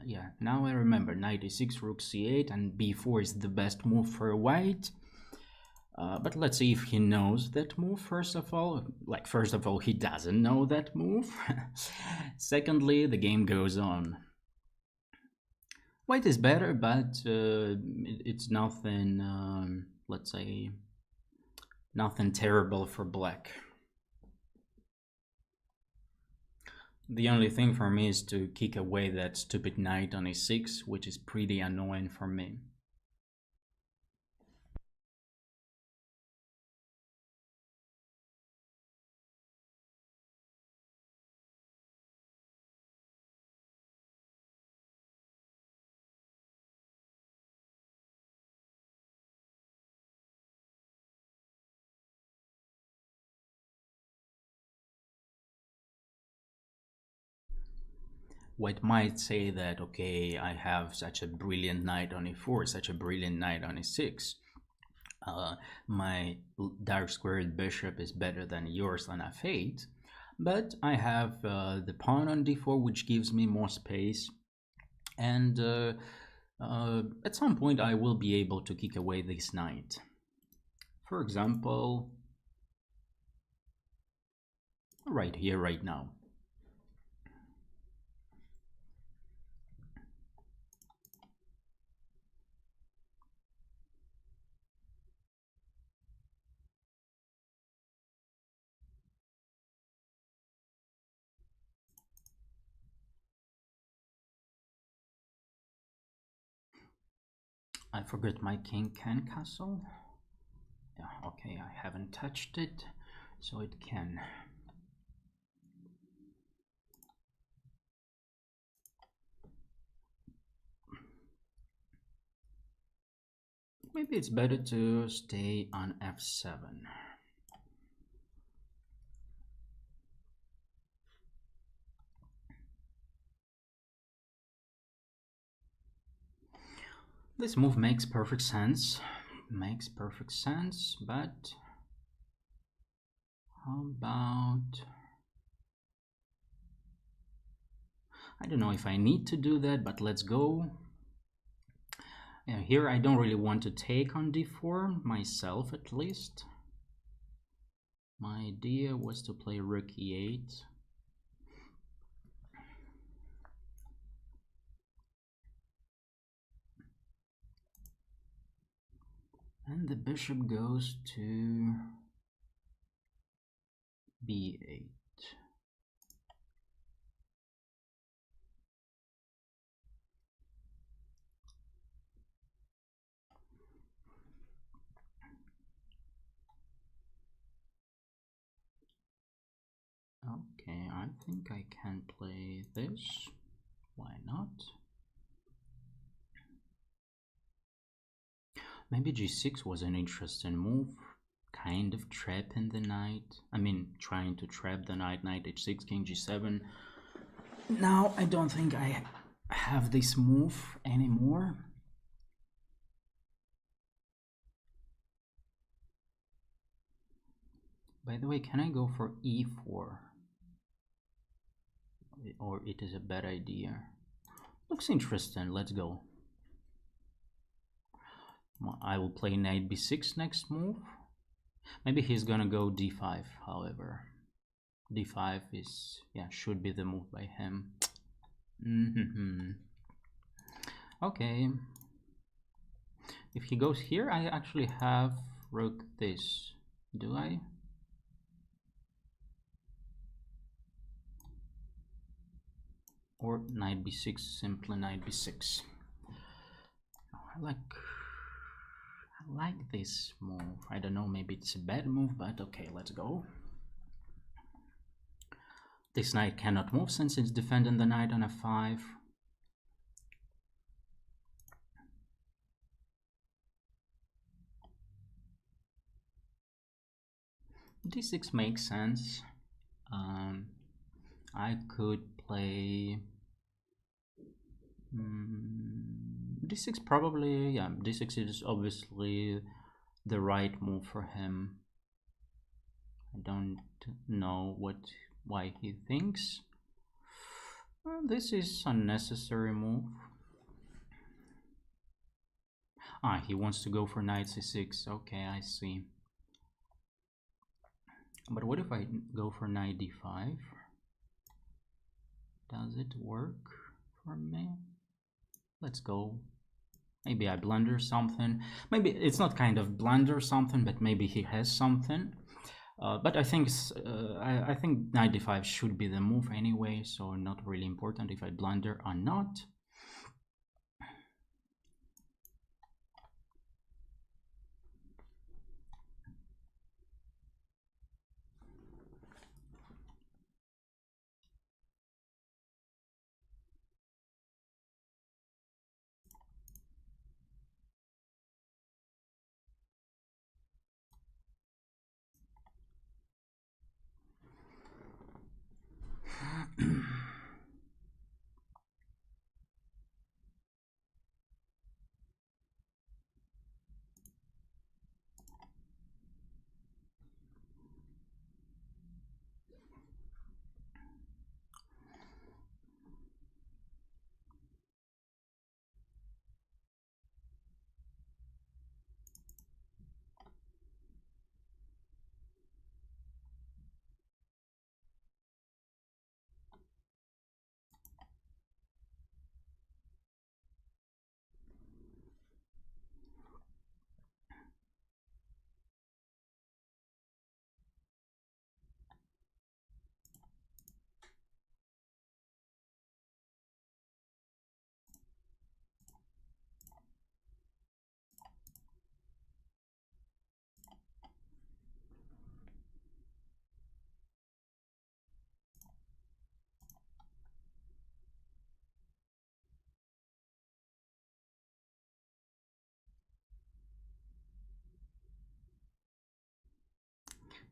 Yeah, now I remember, knight d6, rook c8, and b4 is the best move for white. But let's see if he knows that move, first of all. Like, first of all, he doesn't know that move. Secondly, the game goes on. White is better, but it's nothing, let's say, nothing terrible for black. The only thing for me is to kick away that stupid knight on e6, which is pretty annoying for me. White might say that, okay, I have such a brilliant knight on e4, such a brilliant knight on e6. My dark squared bishop is better than yours on f8, but I have the pawn on d4, which gives me more space, and at some point I will be able to kick away this knight. For example, right here, right now. I forgot my king can castle. Yeah, okay, I haven't touched it, so it can. Maybe it's better to stay on f7. This move makes perfect sense. But how about... I don't know if I need to do that, but let's go. Yeah, here I don't really want to take on d4, myself at least. My idea was to play rook e8. And the bishop goes to b8. Okay, I think I can play this. Why not? Maybe g6 was an interesting move, kind of trapping the knight. I mean, trying to trap the knight, knight h6, king g7. Now I don't think I have this move anymore. By the way, can I go for e4? Or it is a bad idea? Looks interesting, let's go. I will play knight b6 next move. Maybe he's gonna go d5, however. d5 is, yeah, should be the move by him. Okay. If he goes here, I actually have rook this. Do I? Or knight b6, simply knight b6. I like this move. I don't know, maybe it's a bad move, but okay, let's go. This knight cannot move since it's defending the knight on f5. d6 makes sense. I could play d6 probably, yeah, d6 is obviously the right move for him. I don't know why he thinks. This is unnecessary move. Ah, he wants to go for knight c6. Okay, I see. But what if I go for knight d5? Does it work for me? Let's go. Maybe I blunder something. Maybe it's not kind of blunder something, but maybe he has something. But I think knight d5 should be the move anyway, so not really important if I blunder or not.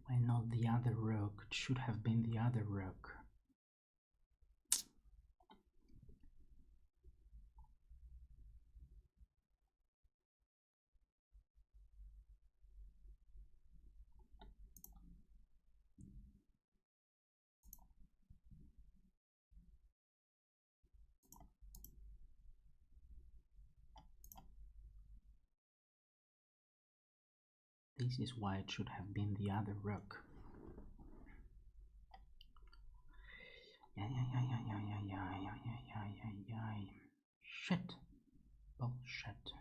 Why not the other rook? It should have been the other rook. This is why it should have been the other rook. Shit. Bullshit.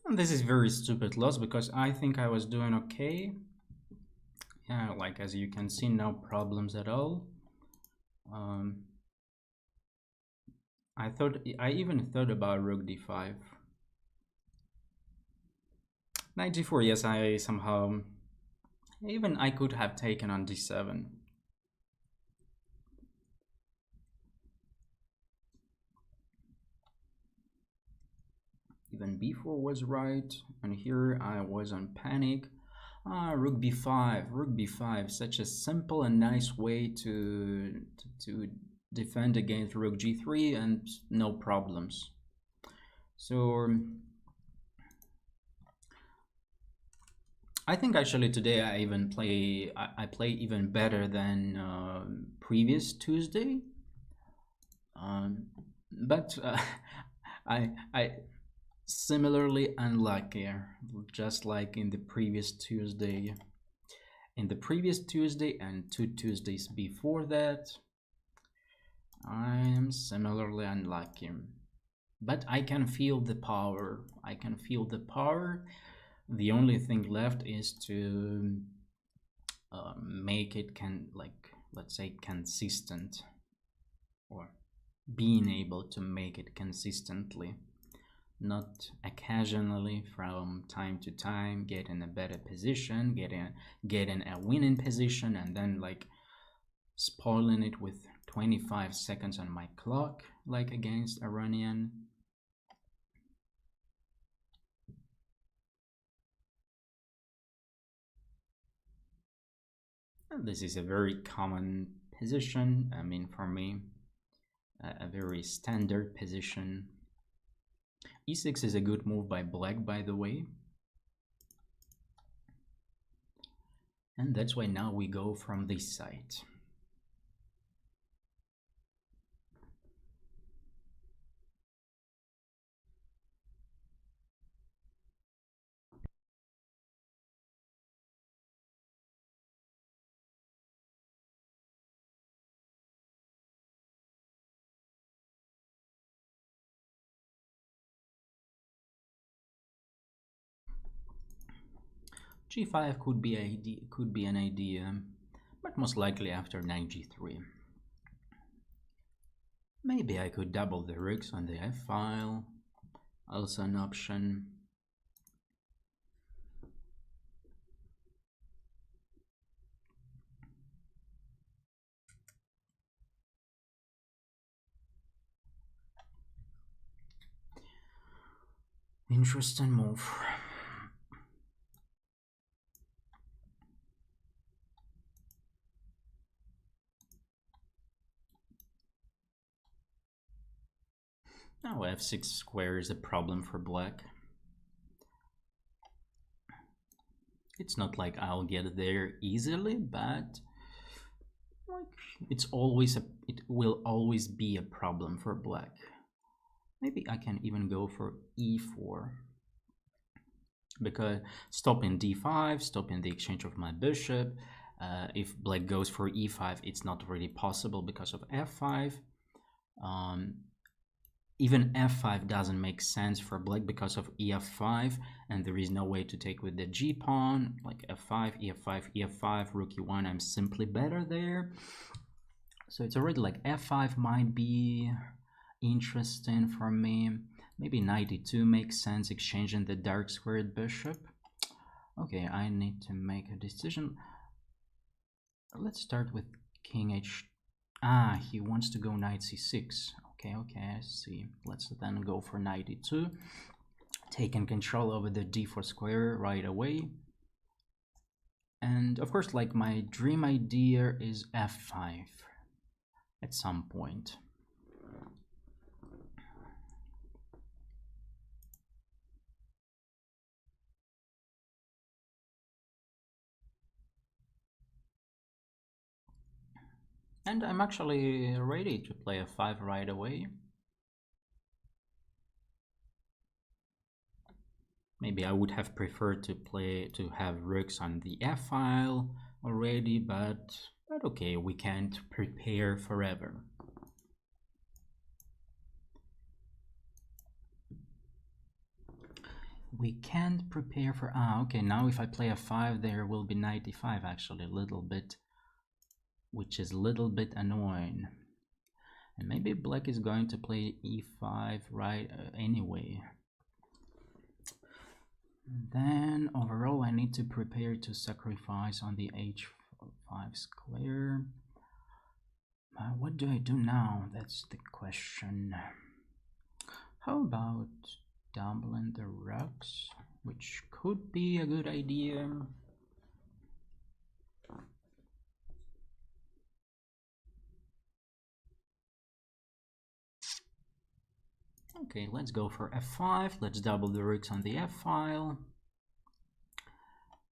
This is very stupid loss because I think I was doing okay. Yeah, like as you can see, no problems at all. I even thought about rook d5. Knight d4, yes, I somehow even I could have taken on d7. Even b4 was right, and here I was on panic. Rook b5, rook b5, such a simple and nice way to defend against rook g3 and no problems. So I think actually today I play even better than previous Tuesday. But I similarly unlucky, just like in the previous Tuesday. In the previous Tuesday and 2 Tuesdays before that, I am similarly unlucky. But I can feel the power. I can feel the power. The only thing left is to make it let's say consistent, or being able to make it consistently, not occasionally from time to time get in a better position, get in a winning position, and then like spoiling it with 25 seconds on my clock, like against Iranian. And this is a very common position. I mean, for me, a very standard position. e6 is a good move by black, by the way. And that's why now we go from this side. g5 could be an idea, but most likely after knight g3. Maybe I could double the rooks on the f file, also an option. Interesting move. Now f6 square is a problem for black. It's not like I'll get there easily, but like it will always be a problem for black. Maybe I can even go for e4, because stopping d5, stopping the exchange of my bishop. If black goes for e5, it's not really possible because of f5. Even f5 doesn't make sense for black because of ef5, and there is no way to take with the g pawn, like f5, ef5, ef5, rook e1. I'm simply better there. So it's already like f5 might be interesting for me. Maybe knight e2 makes sense, exchanging the dark squared bishop. Okay, I need to make a decision. Let's start with king h. He wants to go knight c6. Okay, I see. Let's then go for knight e2, taking control over the d4 square right away. And of course, like my dream idea is f5 at some point. And I'm actually ready to play f5 right away. Maybe I would have preferred to have rooks on the f file already, but okay, we can't prepare forever. We can't prepare for... okay, now if I play f5, there will be knight e5, actually, a little bit, which is a little bit annoying. And maybe black is going to play e5 right anyway. Then overall I need to prepare to sacrifice on the h5 square. What do I do now? That's the question. How about doubling the rocks, which could be a good idea. Okay, let's go for f5. Let's double the rooks on the f file.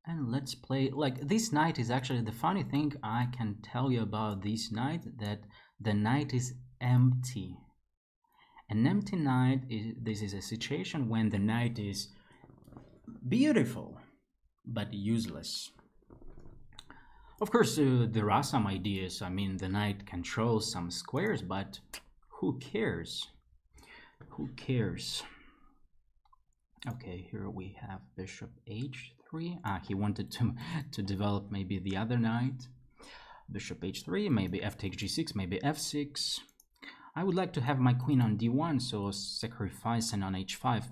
And let's play, like, this knight is actually, the funny thing I can tell you about this knight, that the knight is empty. An empty knight this is a situation when the knight is beautiful but useless. Of course, there are some ideas. I mean, the knight controls some squares, but who cares? Who cares? Okay, here we have bishop h3. He wanted to develop maybe the other knight. Bishop h3, maybe f takes g6, maybe f6. I would like to have my queen on d1, so sacrificing on h5,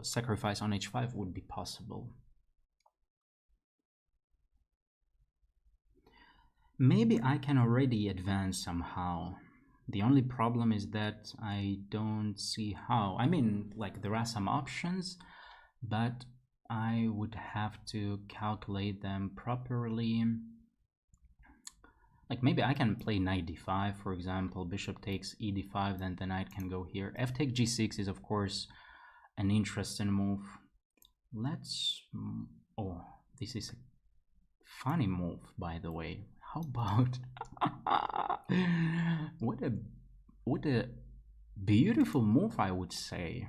sacrifice on h5 would be possible. Maybe I can already advance somehow. The only problem is that I don't see how. I mean, like, there are some options, but I would have to calculate them properly. Like, maybe I can play knight d5, for example, bishop takes e d5, then the knight can go here. F take g6 is, of course, an interesting move. Let's... oh, this is a funny move, by the way. How about... what a beautiful move, I would say,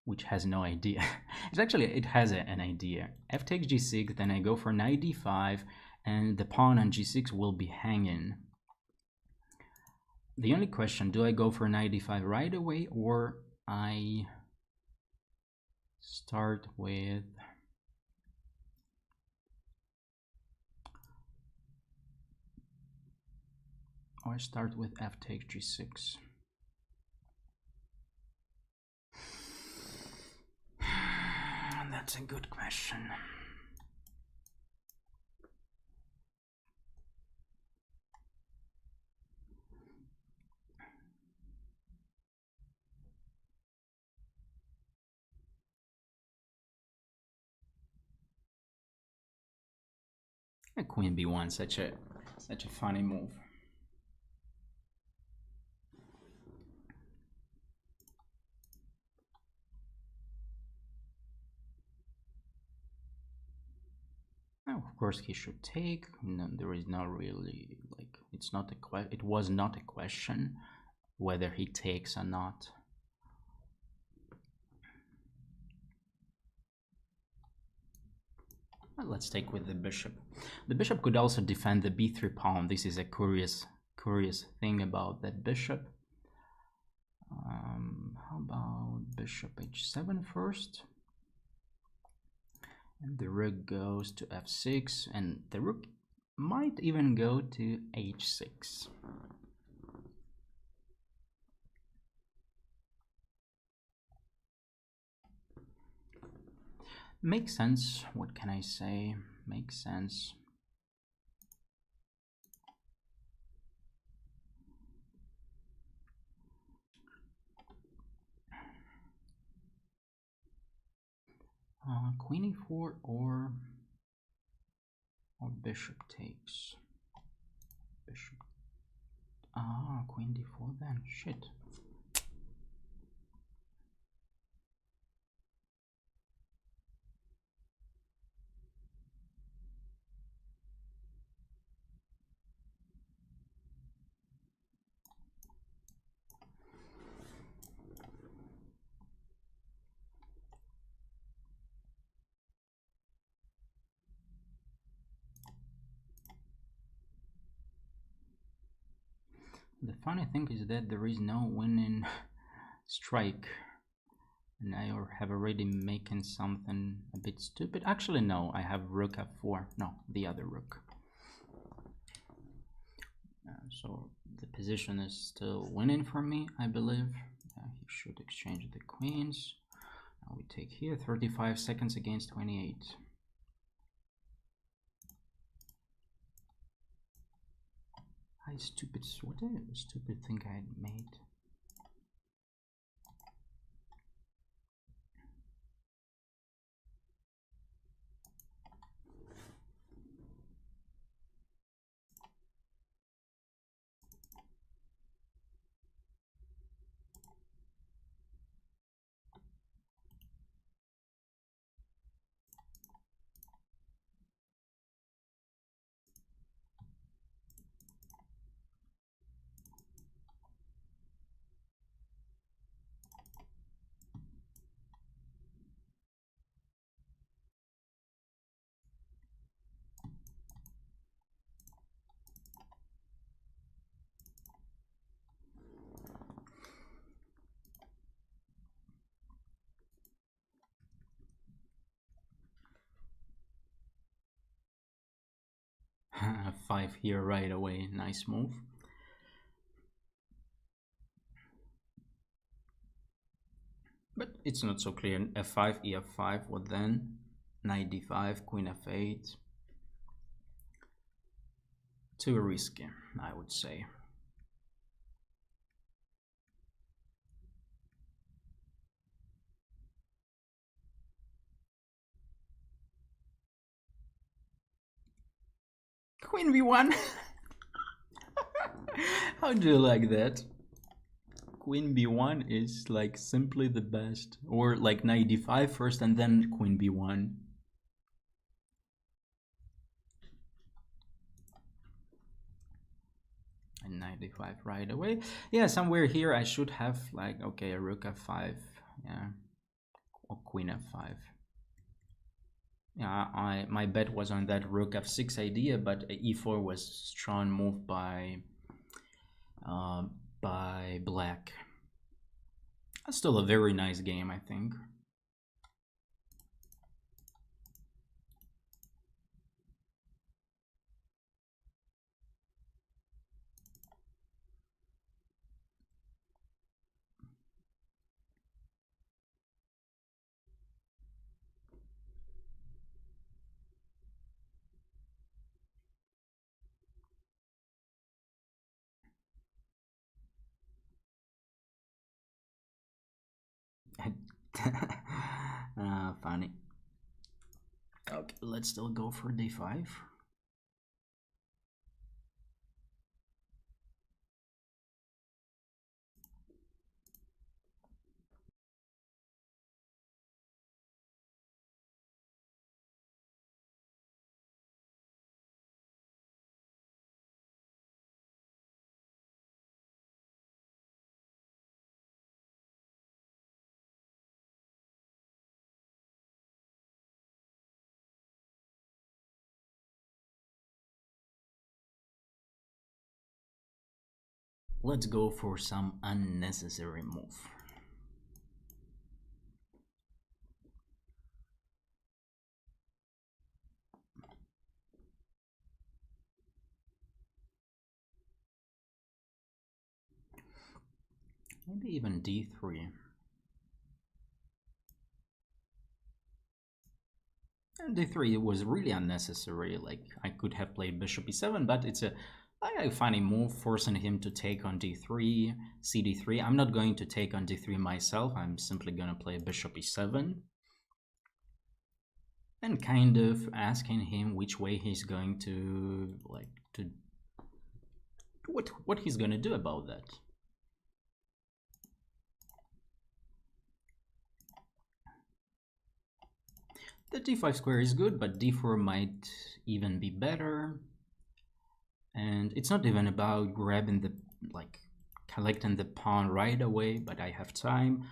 which has no idea. It's actually, it has an idea. F takes g6, then I go for knight d5, and the pawn on g6 will be hanging. The only question, do I go for knight d5 right away, or I start with... or start with f takes g6? That's a good question. A queen b1, such a funny move. Now, of course, he should take. No, there is not really, like, it's not a it was not a question whether he takes or not. Well, let's take with the bishop. The bishop could also defend the b3 pawn. This is a curious thing about that bishop. How about bishop h7 first? And the rook goes to f6, and the rook might even go to h6. Makes sense. What can I say? Makes sense. Queen e4 or bishop takes. Bishop. Queen d4 then. Shit. The funny thing is that there is no winning strike. And I have already making something a bit stupid. Actually, no, I have rook f4. No, the other rook. So the position is still winning for me, I believe. He should exchange the queens. Now we take here 35 seconds against 28. I stupid, what a stupid thing I had made. F5 here right away, nice move. But it's not so clear. F5, EF5, what then? Knight D5, Queen F8. Too risky, I would say. Queen B1. How do you like that? Queen B1 is like simply the best. Or like Knight D5 first and then Queen B1. And Knight D5 right away. Yeah, somewhere here I should have like, okay, a Rook F5. Yeah. Or Queen F5. Yeah, my bet was on that Rook F6 idea, but E4 was strong move by Black. That's still a very nice game, I think. Funny. Okay, let's still go for D5. Let's go for some unnecessary move. Maybe even D3. And D3 was really unnecessary. Like I could have played Bishop E7, but it's a funny move, forcing him to take on D3, CD3. I'm not going to take on D3 myself. I'm simply going to play Bishop E7. And kind of asking him which way he's going to, like, to what he's going to do about that. The D5 square is good, but D4 might even be better. And it's not even about grabbing the, like, collecting the pawn right away, but I have time.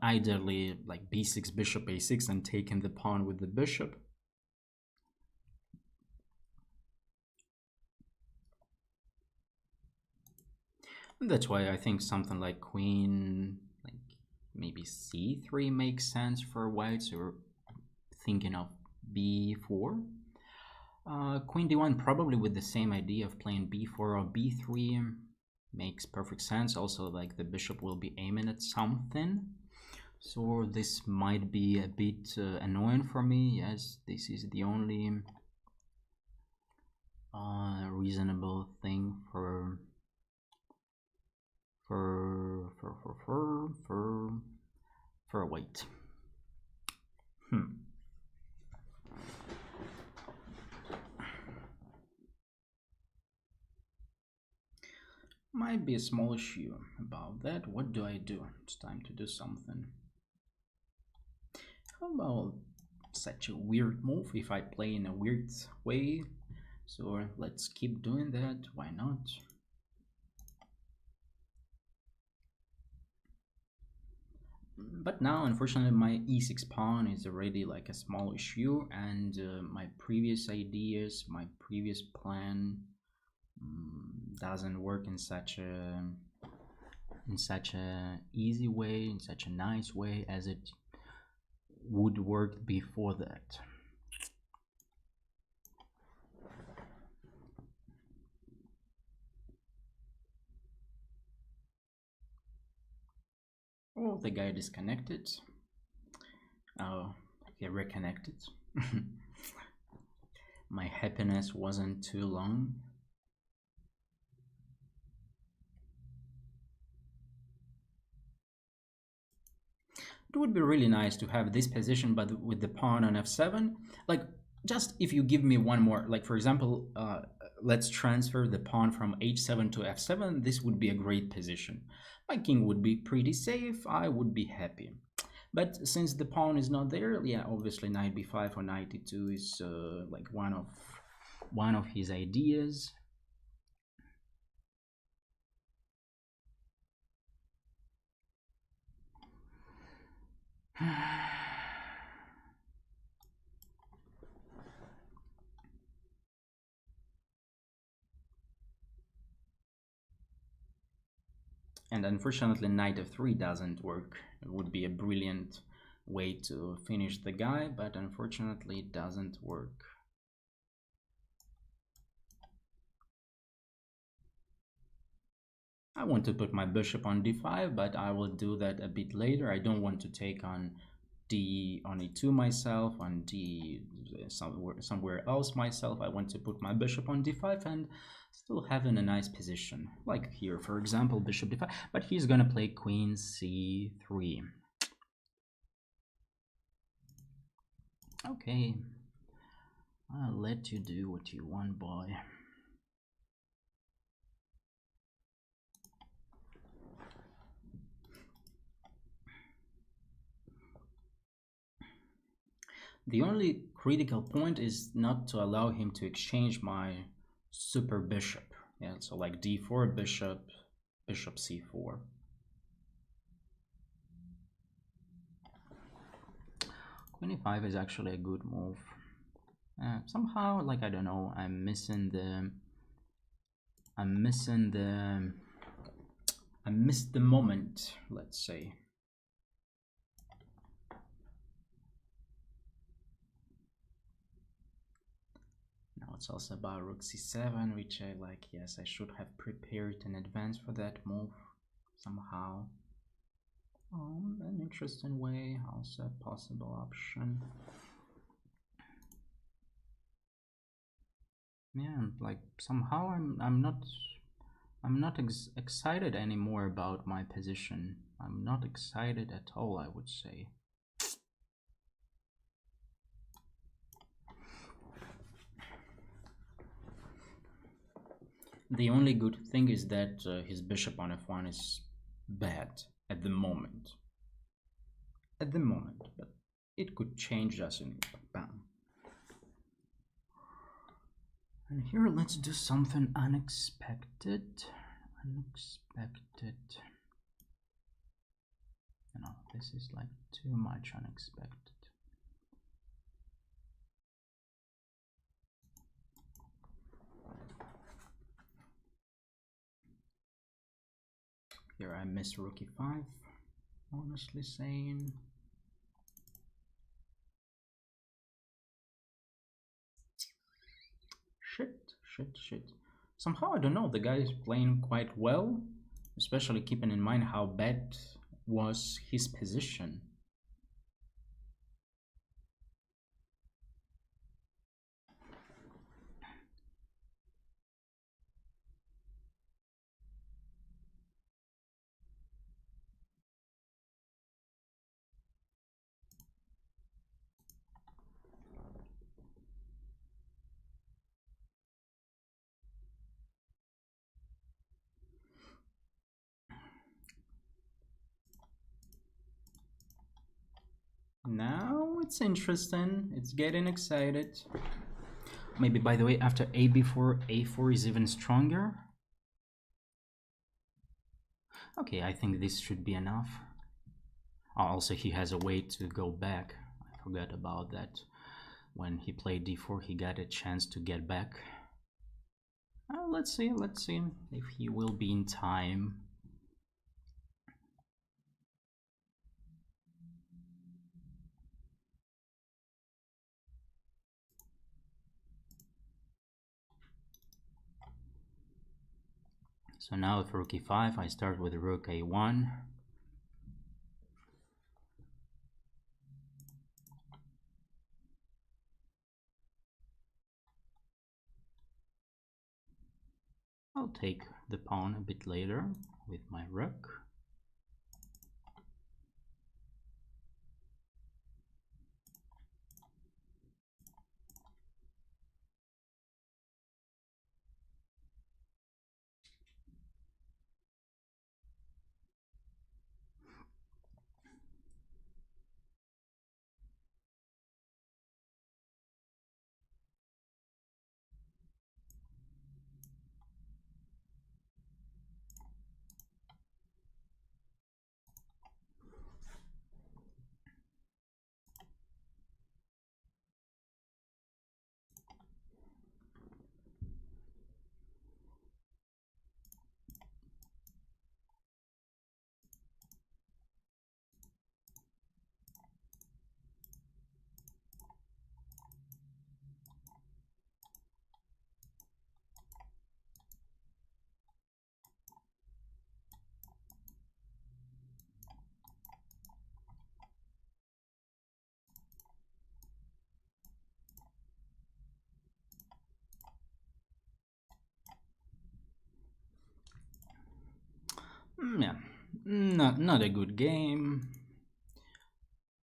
Ideally, like B6, Bishop A6, and taking the pawn with the bishop. And that's why I think something like Queen, like maybe c3 makes sense for white, so we're thinking of b4. Queen d1, probably with the same idea of playing b4 or b3, makes perfect sense. Also, like, the bishop will be aiming at something, so this might be a bit annoying for me. Yes, this is the only reasonable thing for white. Might be a small issue about that. What do I do? It's time to do something. How about such a weird move if I play in a weird way? So let's keep doing that. Why not? But now, unfortunately, my e6 pawn is already like a small issue, and my previous ideas, my previous plan doesn't work in such a easy way, in such a nice way as it would work before that. Oh, the guy disconnected. Oh, he reconnected. My happiness wasn't too long. It would be really nice to have this position, but with the pawn on f7. Like, just if you give me one more, like, for example, let's transfer the pawn from h7 to f7, this would be a great position. My king would be pretty safe, I would be happy. But since the pawn is not there, yeah, obviously knight b5 or knight d2 is like one of his ideas. And unfortunately, knight f3 doesn't work. It would be a brilliant way to finish the guy, but unfortunately it doesn't work. I want to put my bishop on d5, but I will do that a bit later. I don't want to take on e2 myself, on d somewhere else myself. I want to put my bishop on d5 and still having a nice position, like here, for example, bishop d5. But he's gonna play queen c3. Okay, I'll let you do what you want, boy. The only critical point is not to allow him to exchange my super bishop. Yeah, so like d4, bishop, bishop c4. Queen e5 is actually a good move. Somehow, like, I don't know, I missed the moment, let's say. Now it's also about rook c7, which I like. Yes, I should have prepared in advance for that move somehow. An interesting way, also a possible option. Yeah, like, somehow I'm not excited anymore about my position. I'm not excited at all, I would say. The only good thing is that his bishop on f1 is bad at the moment. At the moment, but it could change just in bam. And here let's do something unexpected. Unexpected. No, this is like too much unexpected. Here I miss rook e5. honestly saying. Shit. Somehow, I don't know, the guy is playing quite well, especially keeping in mind how bad was his position. Now it's interesting, it's getting excited. Maybe, by the way, after a4, a4 is even stronger. Okay, I think this should be enough. Also, he has a way to go back. I forgot about that. When he played d4, he got a chance to get back. Let's see if he will be in time. So now for rook e5, I start with rook a1. I'll take the pawn a bit later with my rook. Yeah, not a good game.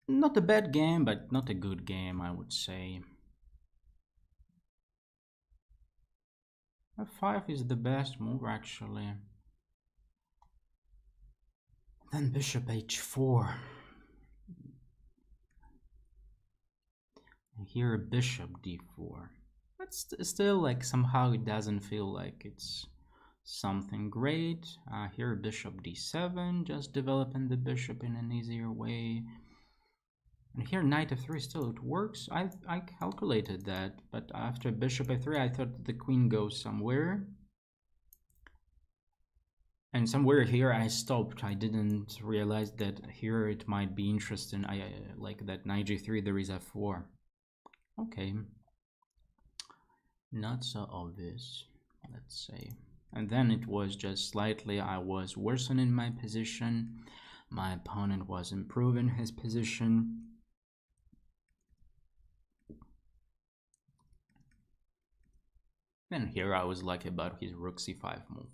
Not a bad game, but not a good game, I would say. F5 is the best move, actually. Then bishop h4. Here bishop d4. But still, like, somehow it doesn't feel like it's something great. Here bishop d7, just developing the bishop in an easier way. And here knight f3, still it works. I calculated that, but after bishop f3 I thought the queen goes somewhere. And somewhere here I stopped. I didn't realize that here it might be interesting. I like that knight g3, there is f4. Okay. Not so obvious, let's say. And then it was just slightly, I was worsening my position. My opponent was improving his position. And here I was lucky about his rook c5 move.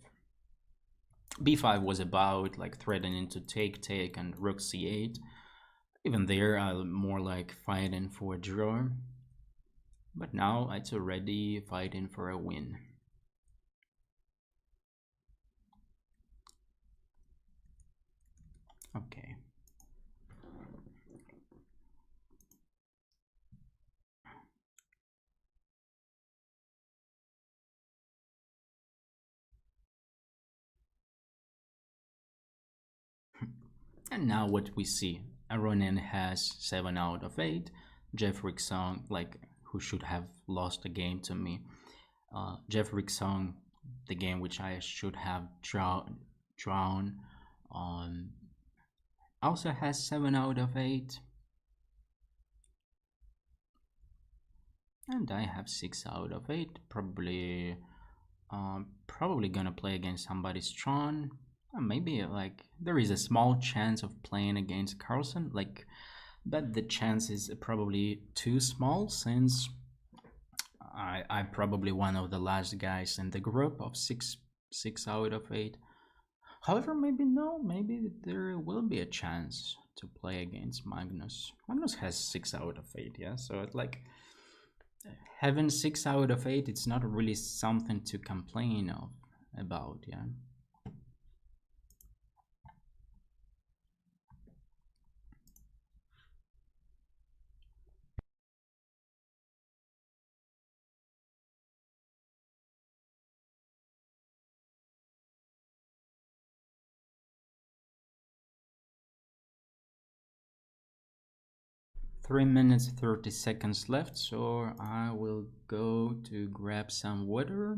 b5 was about like threatening to take and rook c8. Even there, I'm more like fighting for a draw. But now it's already fighting for a win. Okay. And now what we see, Aronin has 7 out of 8. Jeffrey Song, like, who should have lost the game to me. Jeffrey Song, the game which I should have drawn. also has 7 out of 8. And I have 6 out of 8. Probably gonna play against somebody strong. Maybe like there is a small chance of playing against Carlsen, like, but the chance is probably too small since I'm probably one of the last guys in the group of 6 out of 8. However, maybe no, maybe there will be a chance to play against Magnus. Magnus has 6 out of 8, yeah. So it's like having 6 out of 8, it's not really something to complain of about, yeah. Three minutes 30 seconds left, so I will go to grab some water.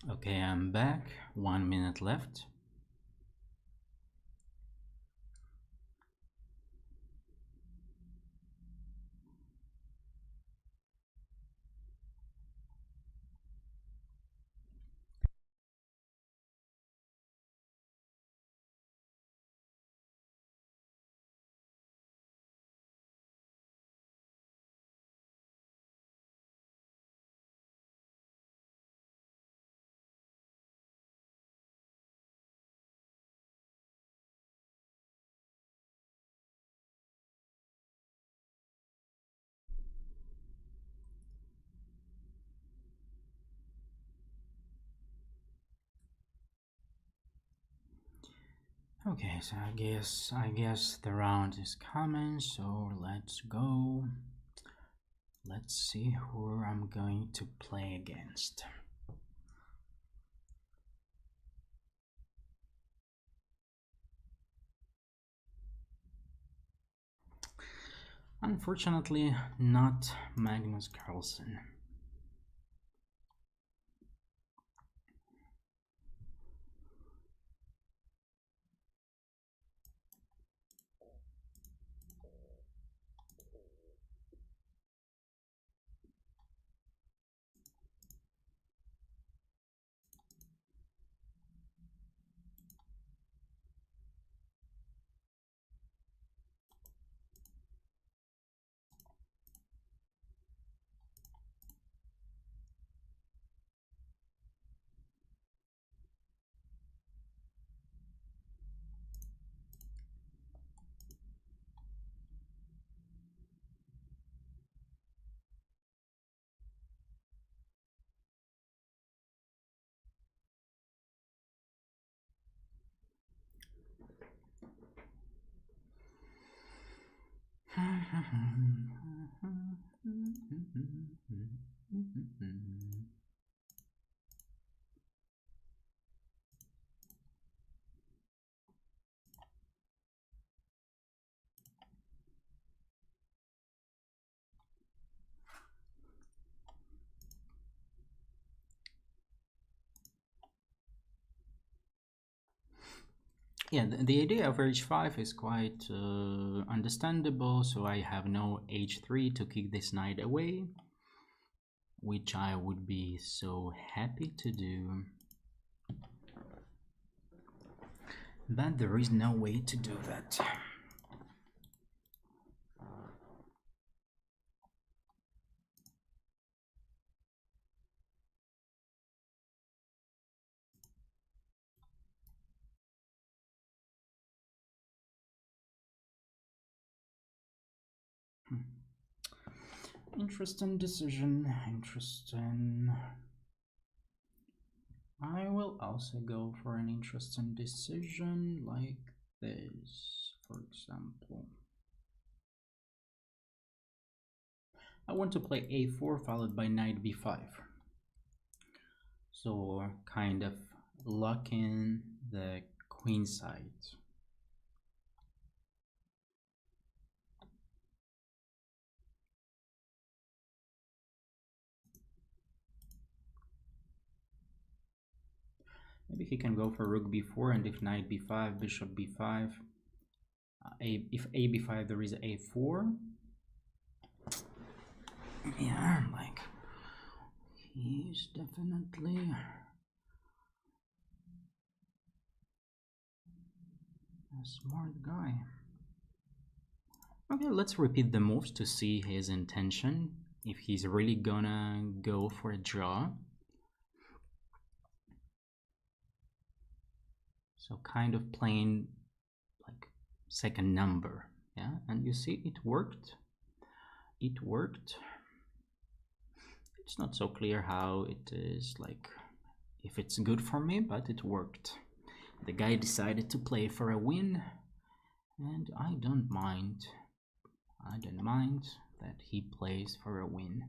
Okay, I'm back. 1 minute left. Okay, so I guess the round is coming, so let's go. Let's see who I'm going to play against. Unfortunately, not Magnus Carlsen. Yeah, the idea of h5 is quite understandable, so I have no h3 to kick this knight away, which I would be so happy to do. But there is no way to do that. Interesting decision, interesting. I will also go for an interesting decision like this, for example. I want to play a4 followed by knight b5. So kind of lock in the queen side. Maybe he can go for rook b4, and if knight b5, bishop b5, if a b5 there is a4. Yeah, like he's definitely a smart guy. Okay, let's repeat the moves to see his intention, if he's really gonna go for a draw. So kind of playing like second number, yeah, and you see it worked. It worked. It's not so clear how it is, like if it's good for me, but it worked. The guy decided to play for a win, and I don't mind. I don't mind that he plays for a win.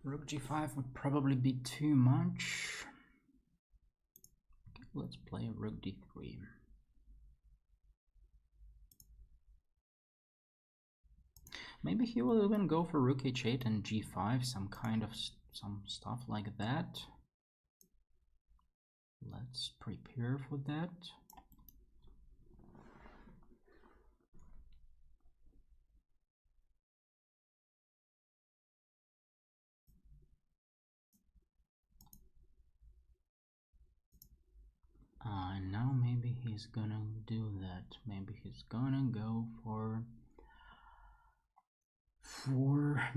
Rook g5 would probably be too much. Okay, let's play rook d3. Maybe he will even go for rook h8 and g5, some kind of some stuff like that. Let's prepare for that. Now maybe he's gonna do that. Maybe he's gonna go for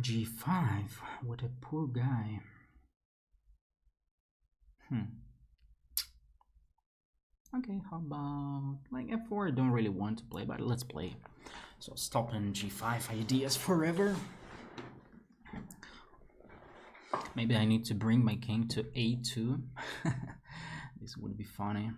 g5. What a poor guy. Okay, how about like f4? I don't really want to play, but let's play. So stopping g5 ideas forever. Maybe I need to bring my king to a2. This would be funny.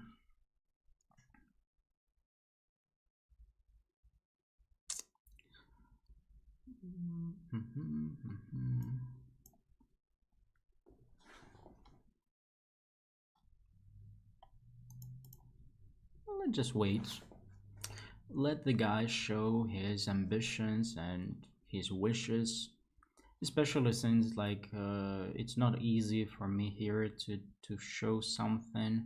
Let's just wait. Let the guy show his ambitions and his wishes, especially since like it's not easy for me here to show something.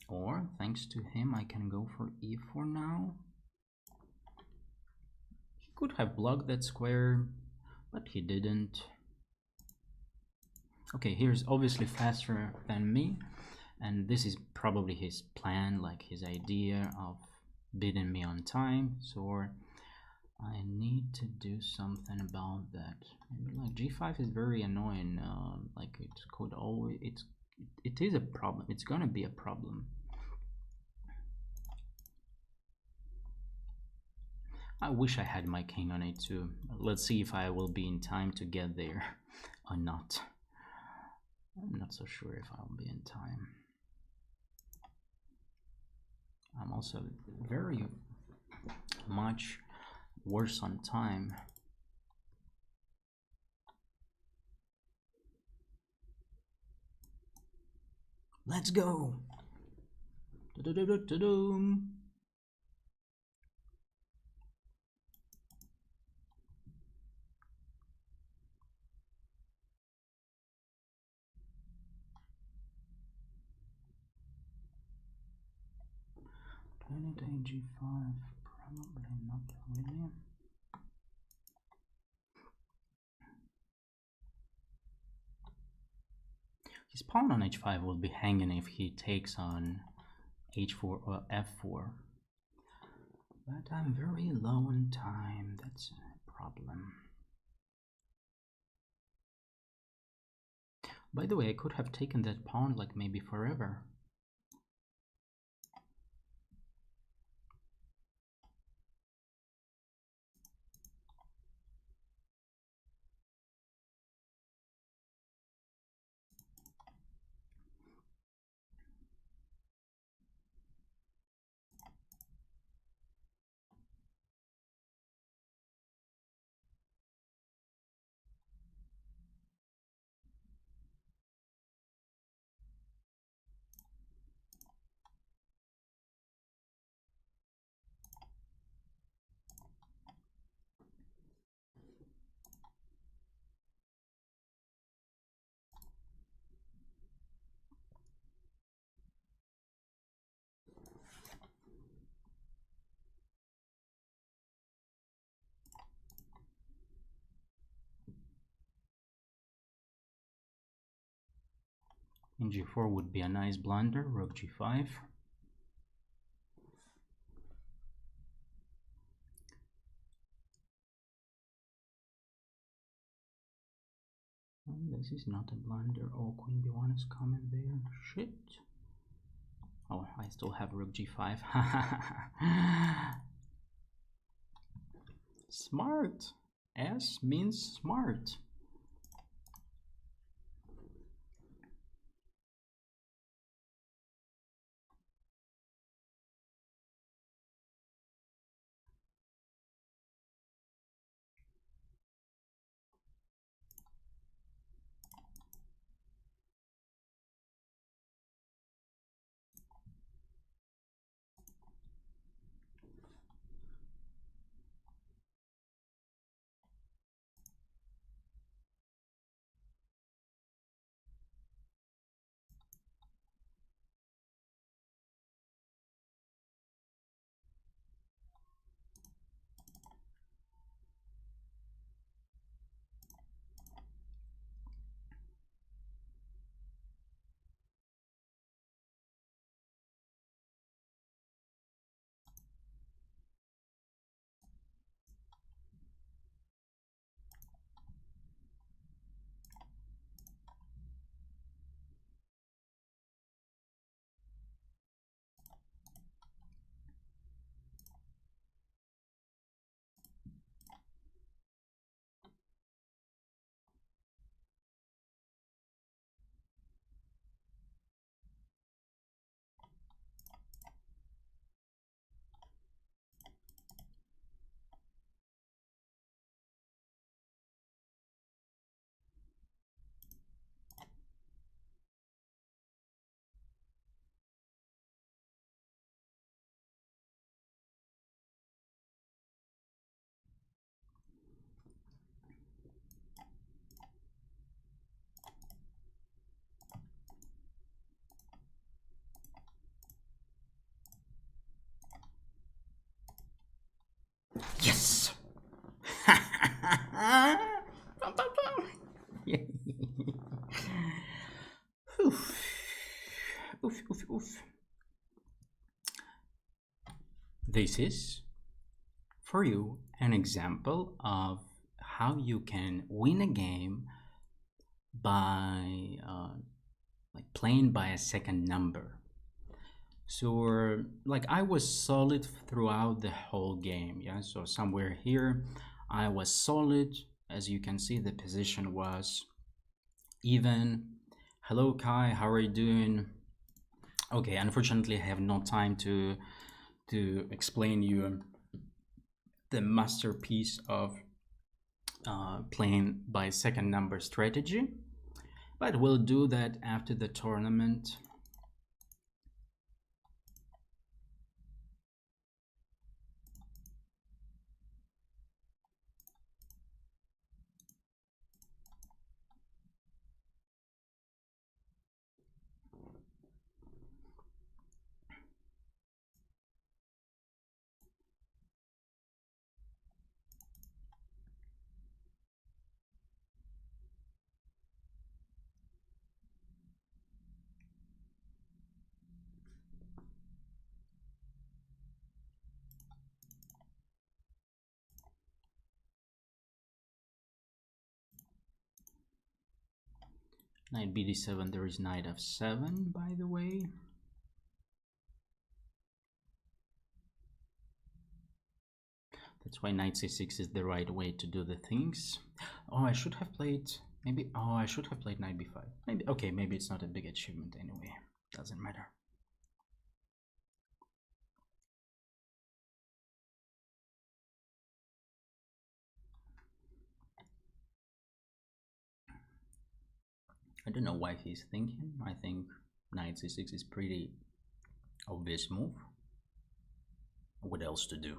Or thanks to him I can go for e4 now. He could have blocked that square, but he didn't. Okay, here's obviously faster than me, and this is probably his plan, like his idea of beating me on time. So I need to do something about that. Maybe like g5 is very annoying. Like it could always, it is a problem. It's gonna be a problem. I wish I had my king on a2. Let's see if I will be in time to get there or not. I'm not so sure if I'll be in time. I'm also very much worse on time Let's go. Da-da-da-da-da-dum. Planet AG5, probably not really. His pawn on h5 will be hanging if he takes on h4 or f4. But I'm very low on time, that's a problem. By the way, I could have taken that pawn like maybe forever. In g4 would be a nice blunder, rook g5. And this is not a blunder. Oh, queen b1 is coming there. Shit. Oh, I still have rook g5. Smart. S means smart. Yes! Oof. Oof, oof, oof. This is, for you, an example of how you can win a game by like playing by a second number. So like I was solid throughout the whole game, yeah, so somewhere here I was solid. As you can see, the position was even. Hello Kai, how are you doing? Okay, unfortunately I have no time to explain you the masterpiece of playing by second number strategy, but we'll do that after the tournament. Knight bd7, there is knight f7, by the way. That's why knight c6 is the right way to do the things. Oh, I should have played, maybe, oh, I should have played knight b5. Maybe, okay, maybe it's not a big achievement anyway. Doesn't matter. I don't know why he's thinking. I think knight c6 is pretty obvious move. What else to do?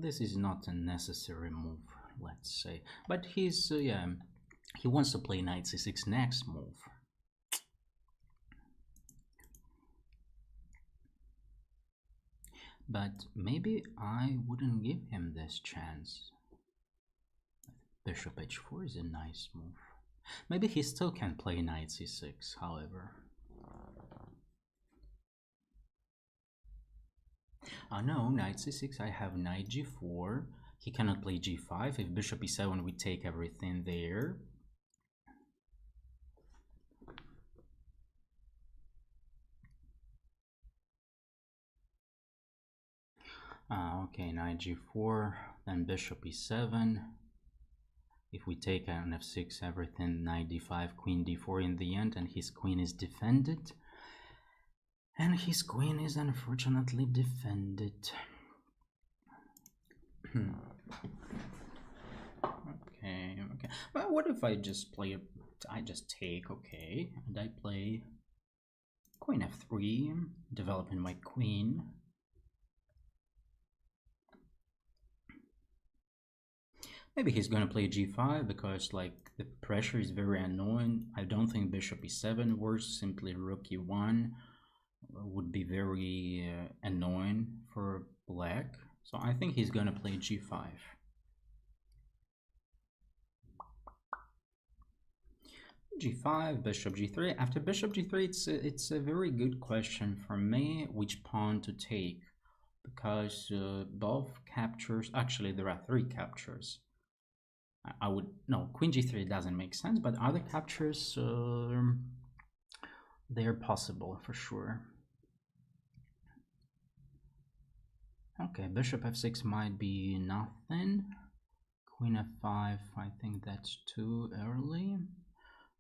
This is not a necessary move, let's say. But he's, yeah, he wants to play knight c6 next move. But maybe I wouldn't give him this chance. Bishop h4 is a nice move. Maybe he still can play knight c6, however. Oh no, knight c6, I have knight g4. He cannot play g5. If bishop e7, we take everything there. Okay, knight g4, then bishop e7. If we take on f6, everything, knight d5, queen d4 in the end, and his queen is defended. And his queen is unfortunately defended. Okay. Well, what if I just play I just take, okay, and I play queen f3, developing my queen. Maybe he's gonna play g5 because like the pressure is very annoying. I don't think bishop e7 works. Simply rook e1 would be very annoying for black. So I think he's gonna play g5. g5, bishop g3. After bishop g3, it's a very good question for me which pawn to take, because both captures, actually there are 3 captures. I would, no, queen g3 doesn't make sense, but other captures, they're possible for sure. Okay, bishop f6 might be nothing. Queen f5, I think that's too early.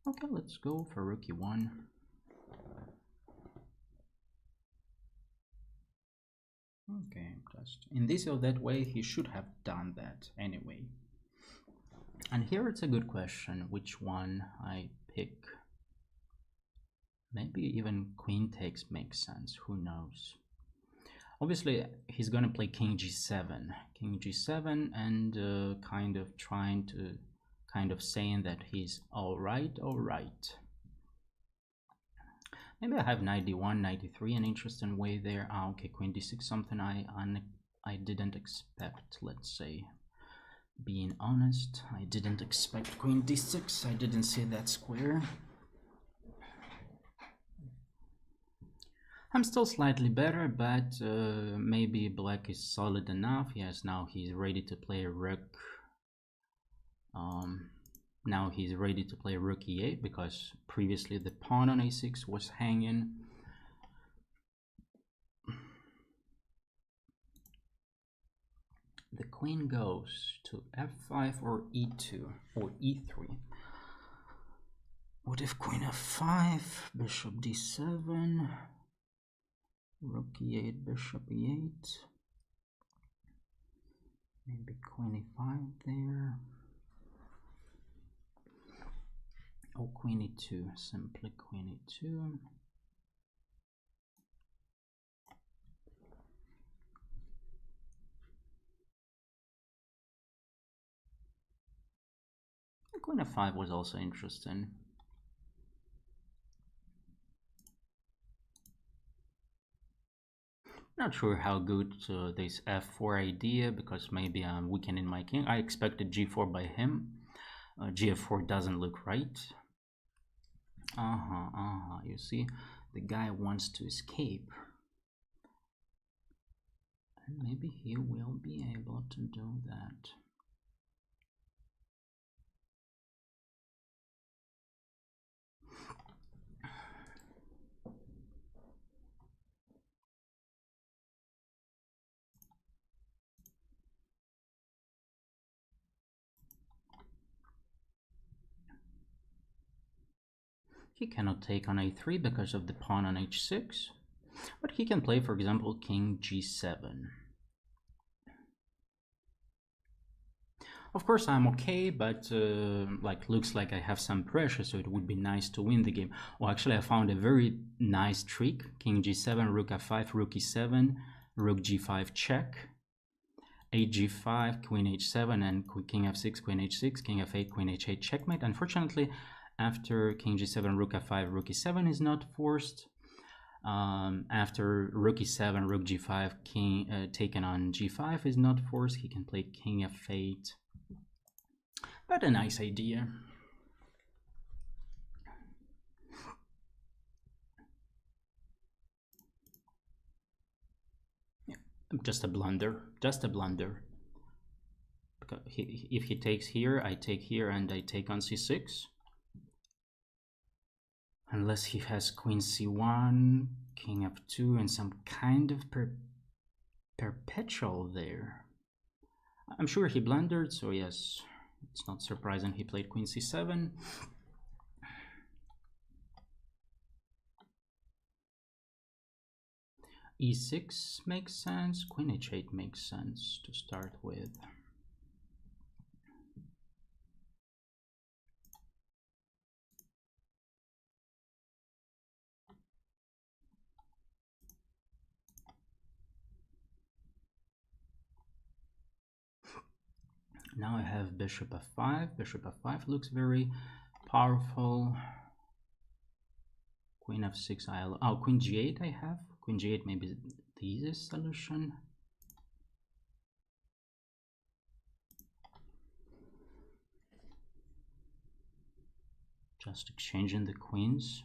Okay, let's go for rook e1. Okay, just in this or that way, he should have done that anyway. And here it's a good question, which one I pick. Maybe even queen takes makes sense, who knows. Obviously, he's gonna play king g7, and kind of trying to, kind of saying that he's all right. Maybe I have knight d1, knight d3, an interesting way there. Okay, queen d6, something I didn't expect, let's say. Being honest, I didn't expect queen d6, I didn't see that square. I'm still slightly better, but maybe black is solid enough. Yes, now he's ready to play rook. Now he's ready to play rook e8 because previously the pawn on a6 was hanging. The queen goes to f5 or e2 or e3. What if queen f5, bishop d7, rook e8, bishop e8, maybe queen e5 there. Oh, queen e2, simply queen e2. Queen f5 was also interesting. Not sure how good this f4 idea, because maybe I'm weakening my king. I expected g4 by him. Gf4 doesn't look right. You see, the guy wants to escape. And maybe he will be able to do that. He cannot take on a3 because of the pawn on h6, but he can play, for example, king g7. Of course, I'm okay, but like looks like I have some pressure, so it would be nice to win the game. Well, actually, I found a very nice trick: king g7, rook f5, rook e7, rook g5 check, g5, queen h7, and king f6, queen h6, king f8, queen h8 checkmate. Unfortunately, after king g7, rook f5, rook e7 is not forced. After rook e7, rook g5, king taken on g5 is not forced. He can play king f8. But a nice idea. Yeah, just a blunder, just a blunder. Because if he takes here, I take here, and I take on c6. Unless he has queen c1, king f2, and some kind of perpetual there. I'm sure he blundered, so yes, it's not surprising he played queen c7. e6 makes sense, queen h8 makes sense to start with. Now I have bishop f5. Bishop f5 looks very powerful. Queen f6, queen g8 I have. Queen g8 maybe the easiest solution. Just exchanging the queens.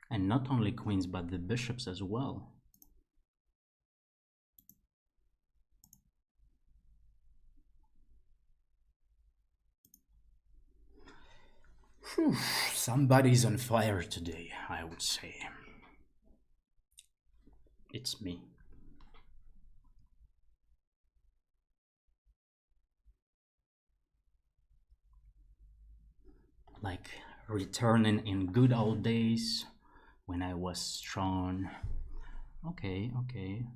And not only queens, but the bishops as well. Whew, somebody's on fire today, I would say. It's me. Like returning in good old days when I was strong. Okay,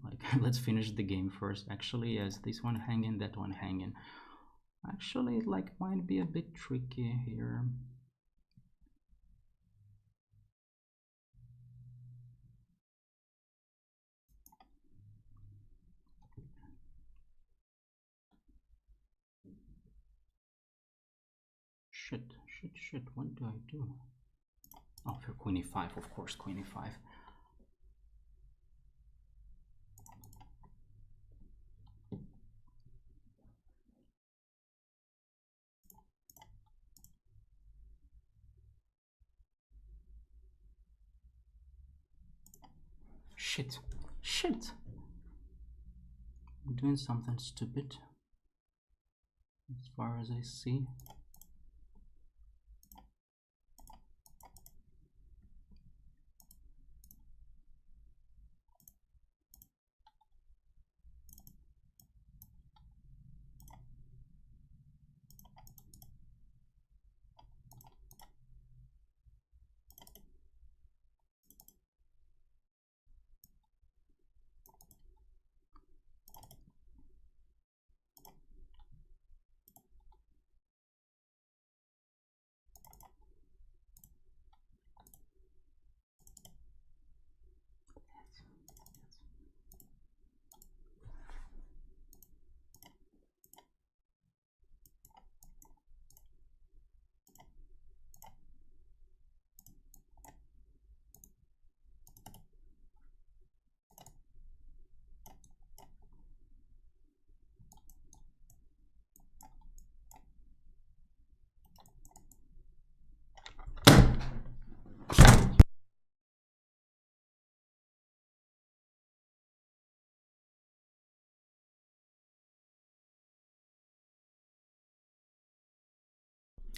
like let's finish the game first. Actually, yes, this one hanging, that one hanging. Actually, it like might be a bit tricky here. Shit, what do I do? Oh, for queen e5, of course, queen e5. Shit. I'm doing something stupid, as far as I see.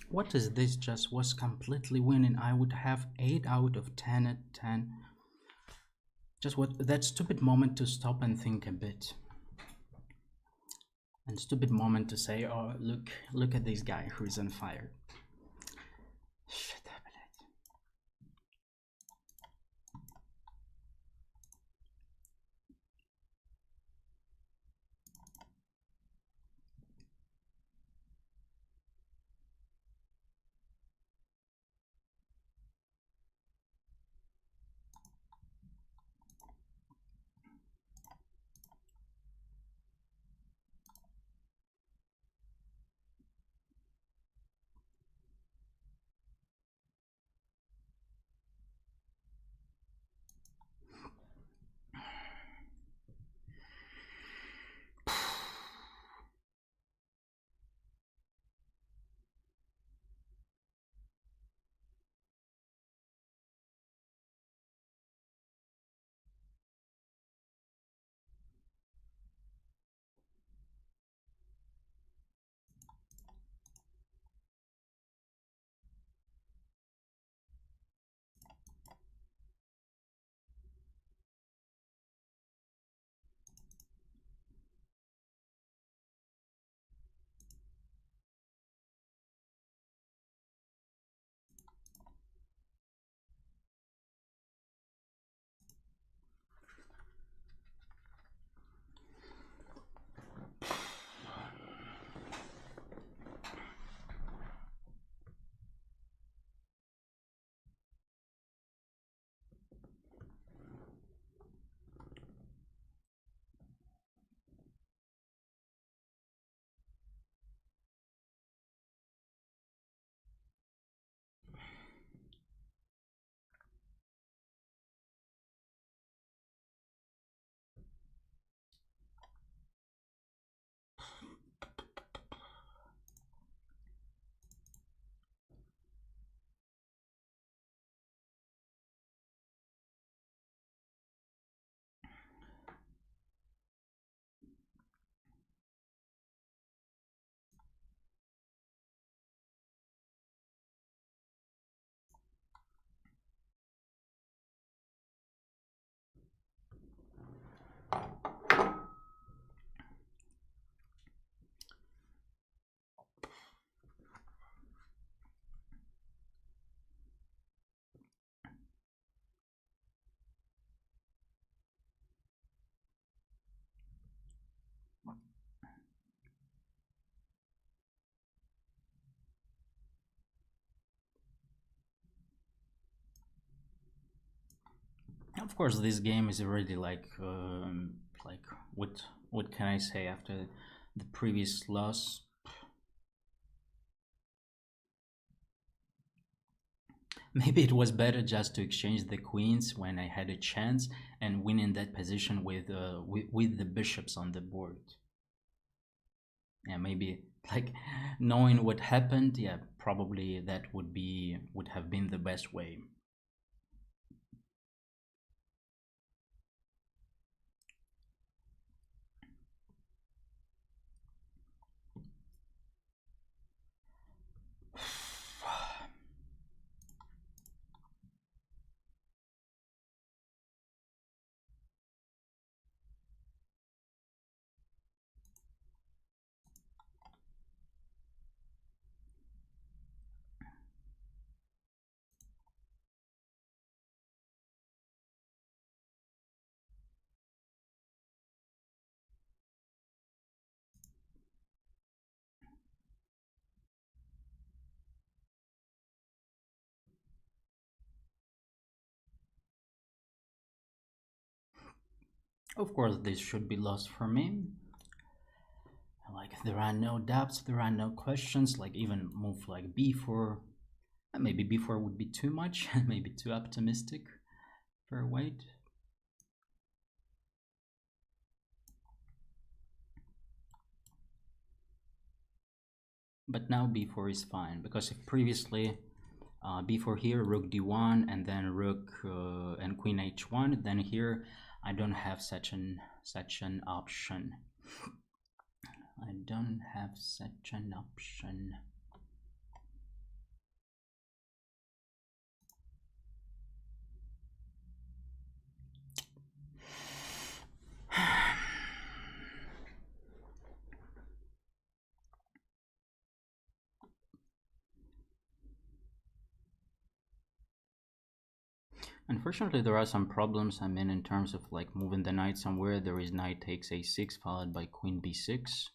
What is this? Just was completely winning. I would have 8 out of 10 at 10. Just what that stupid moment to stop and think a bit. And stupid moment to say, oh, look at this guy who's on fire. Shut up. Of course, this game is already like what can I say after the previous loss? Maybe it was better just to exchange the queens when I had a chance and win in that position with the bishops on the board. Yeah, maybe like knowing what happened, yeah, probably that would have been the best way. Of course, this should be lost for me. Like there are no doubts, there are no questions. Like even move like b4. Maybe b4 would be too much, maybe too optimistic for white. But now b4 is fine because if previously b4 here, rook d1, and then rook and queen h1, then here I don't have such an option. I don't have such an option. Unfortunately, there are some problems. I mean, in terms of like moving the knight somewhere, there is knight takes a6 followed by queen b6.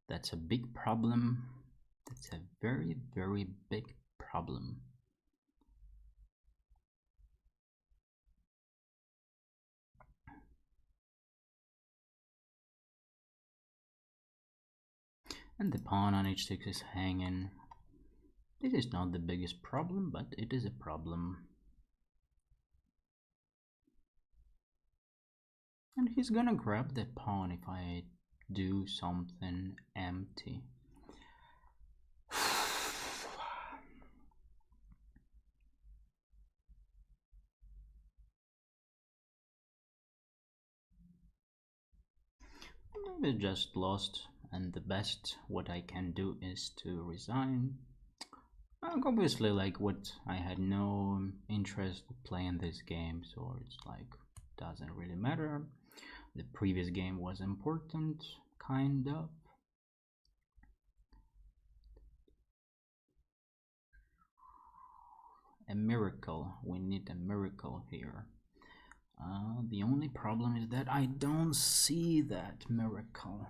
That's a big problem. That's a very, very big problem. And the pawn on h6 is hanging. This is not the biggest problem, but it is a problem. And he's gonna grab the pawn if I do something empty. Maybe just lost, and the best what I can do is to resign. Obviously, like what I had no interest playing this game, so it's like doesn't really matter. The previous game was important, kind of. A miracle. We need a miracle here. The only problem is that I don't see that miracle.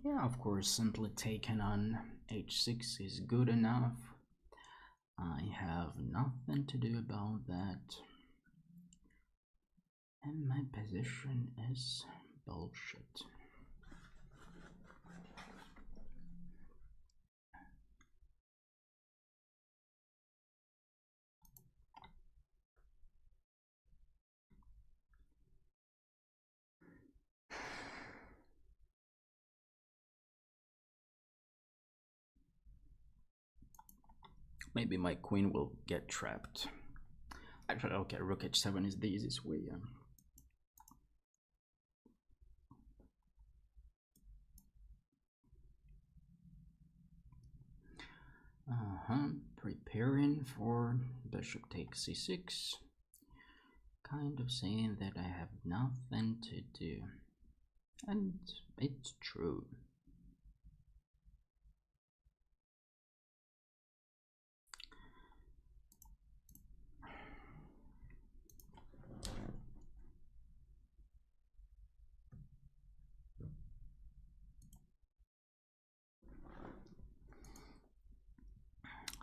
Yeah, of course, simply taking on h6 is good enough. I have nothing to do about that. And my position is bullshit. Maybe my queen will get trapped. Actually, okay, rook h7 is the easiest way. Preparing for bishop takes c6. Kind of saying that I have nothing to do. And it's true.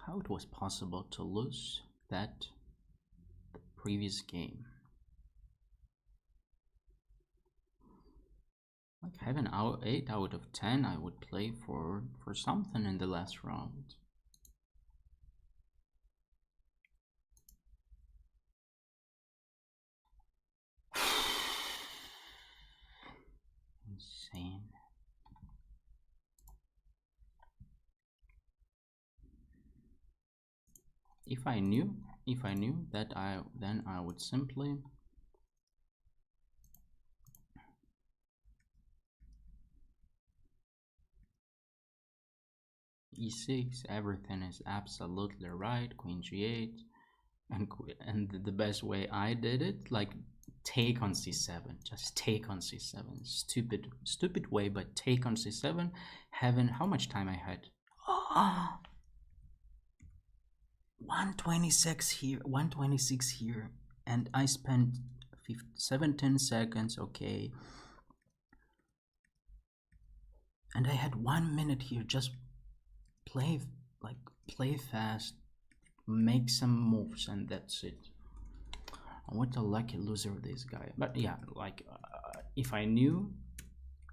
How it was possible to lose that the previous game. Like having 8 out of 10 I would play for something in the last round. Insane. If I knew that then I would simply e6, everything is absolutely right, queen g8, and the best way I did it, like take on c7, just take on c7. Stupid way, but take on c7. Having how much time I had? 126 here, 126 here, and I spent 17 seconds. Okay, and I had 1 minute here. Just play fast, make some moves, and that's it. What a lucky loser this guy. But yeah, like if I knew,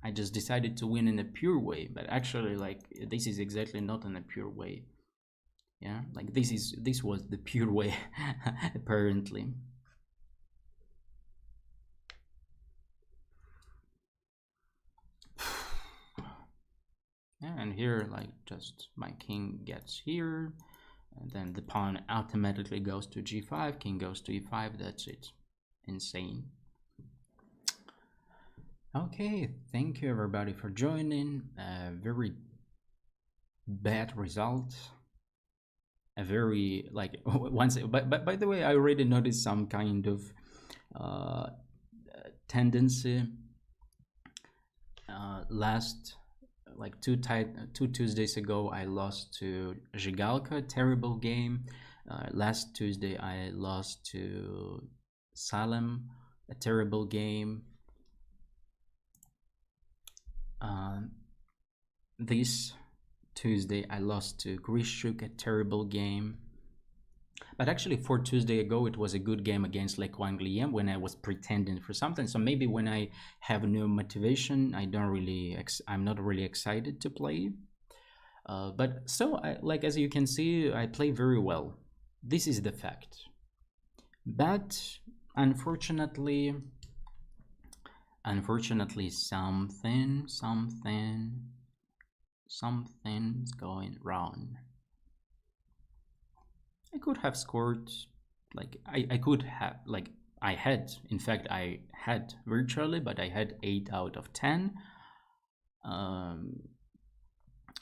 I just decided to win in a pure way. But actually, like this is exactly not in a pure way. Yeah, like this was the pure way apparently. Yeah, and here, like, just my king gets here, and then the pawn automatically goes to g5, king goes to e5, that's it. Insane. Okay, thank you everybody for joining. Very bad result. A very, like, once, but by the way, I already noticed some kind of tendency. Last, like, two Tuesdays ago, I lost to Zhigalka, terrible game. Last Tuesday, I lost to Salem, a terrible game. This Tuesday, I lost to Grishuk, a terrible game. But actually, 4 Tuesdays ago, it was a good game against Le Quang Liem when I was pretending for something. So maybe when I have no motivation, I'm not really excited to play. But still, like, as you can see, I play very well. This is the fact. But unfortunately, something's going wrong. I could have scored, like, I could have, like, I had virtually, but I had 8 out of 10.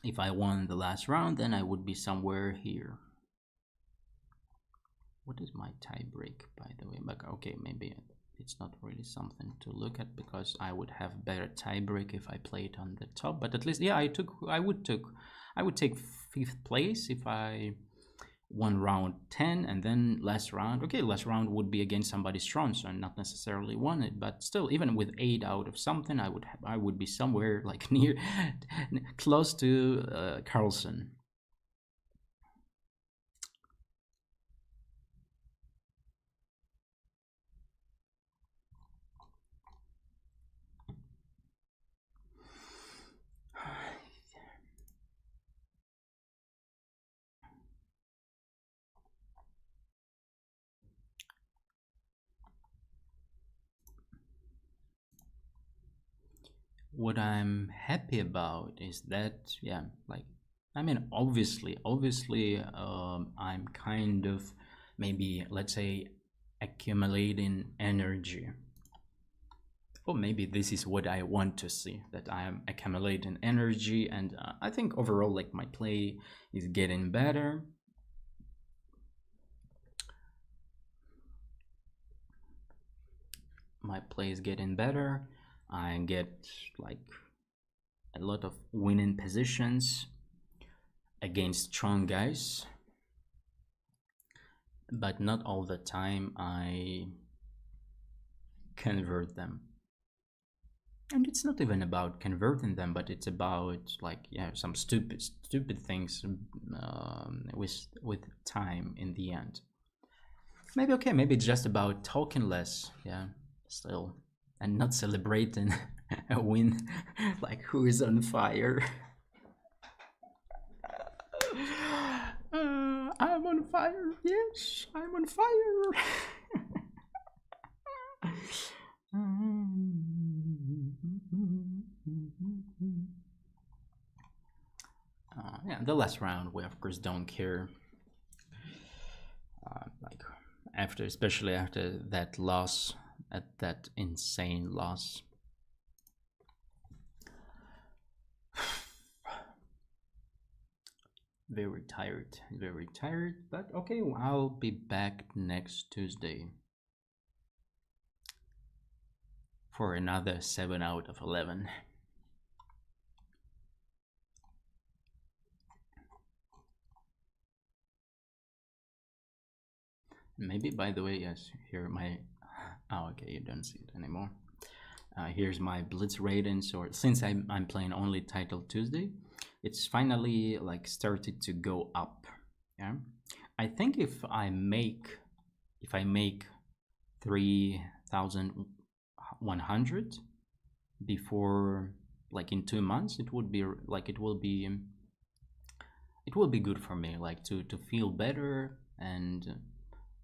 If I won the last round, then I would be somewhere here. What is my tie break, by the way? But okay, maybe it's not really something to look at, because I would have better tie break if I played on the top. But at least, yeah, I would take 5th place if I won round 10, and then last round, okay, last round would be against somebody strong, so I not necessarily won it, but still, even with 8 out of something, I would be somewhere, like, near, close to Carlsen. What I'm happy about is that, yeah, like, I mean, obviously, I'm kind of, maybe, let's say, accumulating energy. Or maybe this is what I want to see, that I am accumulating energy, and I think overall, like, my play is getting better. My play is getting better. I get, like, a lot of winning positions against strong guys, but not all the time I convert them. And it's not even about converting them, but it's about, like, yeah, some stupid things with time in the end. Maybe, okay, maybe it's just about talking less, yeah, still, and not celebrating a win, like, who is on fire. I'm on fire, yes, I'm on fire. Yeah, the last round, we of course don't care. Like, especially after that loss, at that insane loss. Very tired, but okay, I'll be back next Tuesday for another 7 out of 11. Maybe, by the way, yes, here my, oh, okay, you don't see it anymore. Here's my blitz ratings, or since I'm playing only Title Tuesday, it's finally, like, started to go up. Yeah, I think if I make 3,100 before, like, in 2 months, it would be like, it will be good for me, like, to feel better. And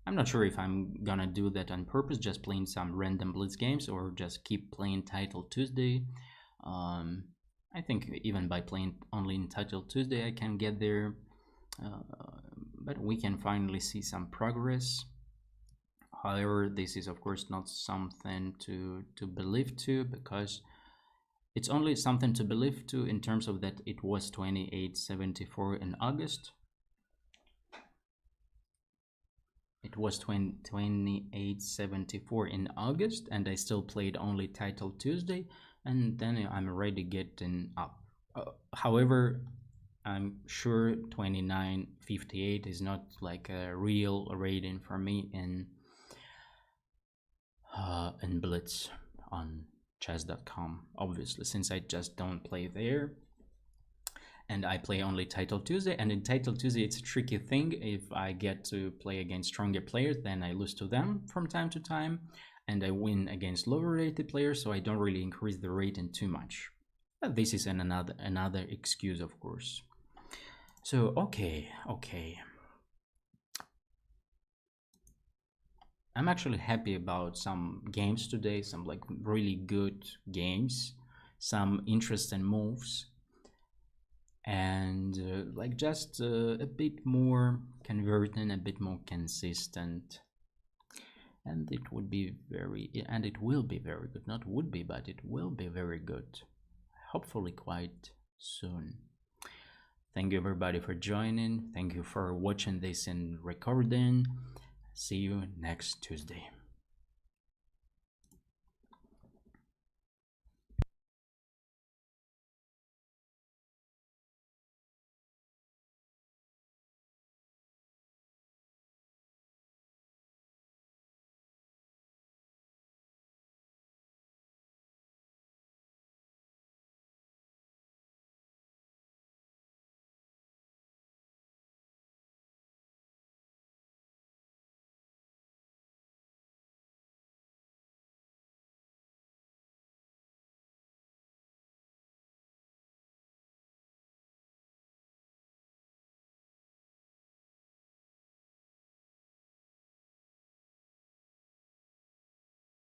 I'm not sure if I'm gonna do that on purpose, just playing some random blitz games, or just keep playing Title Tuesday. I think even by playing only in Title Tuesday I can get there, but we can finally see some progress. However, this is of course not something to believe to, because it's only something to believe to in terms of that it was 2874 in August. It was 2874 in August, and I still played only Title Tuesday, and then I'm already getting up. However, I'm sure 2958 is not like a real rating for me in Blitz on chess.com, obviously, since I just don't play there and I play only Title Tuesday. And in Title Tuesday it's a tricky thing. If I get to play against stronger players, then I lose to them from time to time, and I win against lower rated players, so I don't really increase the rating too much. But this is another excuse, of course. So okay, I'm actually happy about some games today, some like really good games, some interesting moves, and like just a bit more converting, a bit more consistent, and it will be very good. Not would be, but it will be very good, hopefully quite soon. Thank you everybody for joining. Thank you for watching this in recording. See you next Tuesday.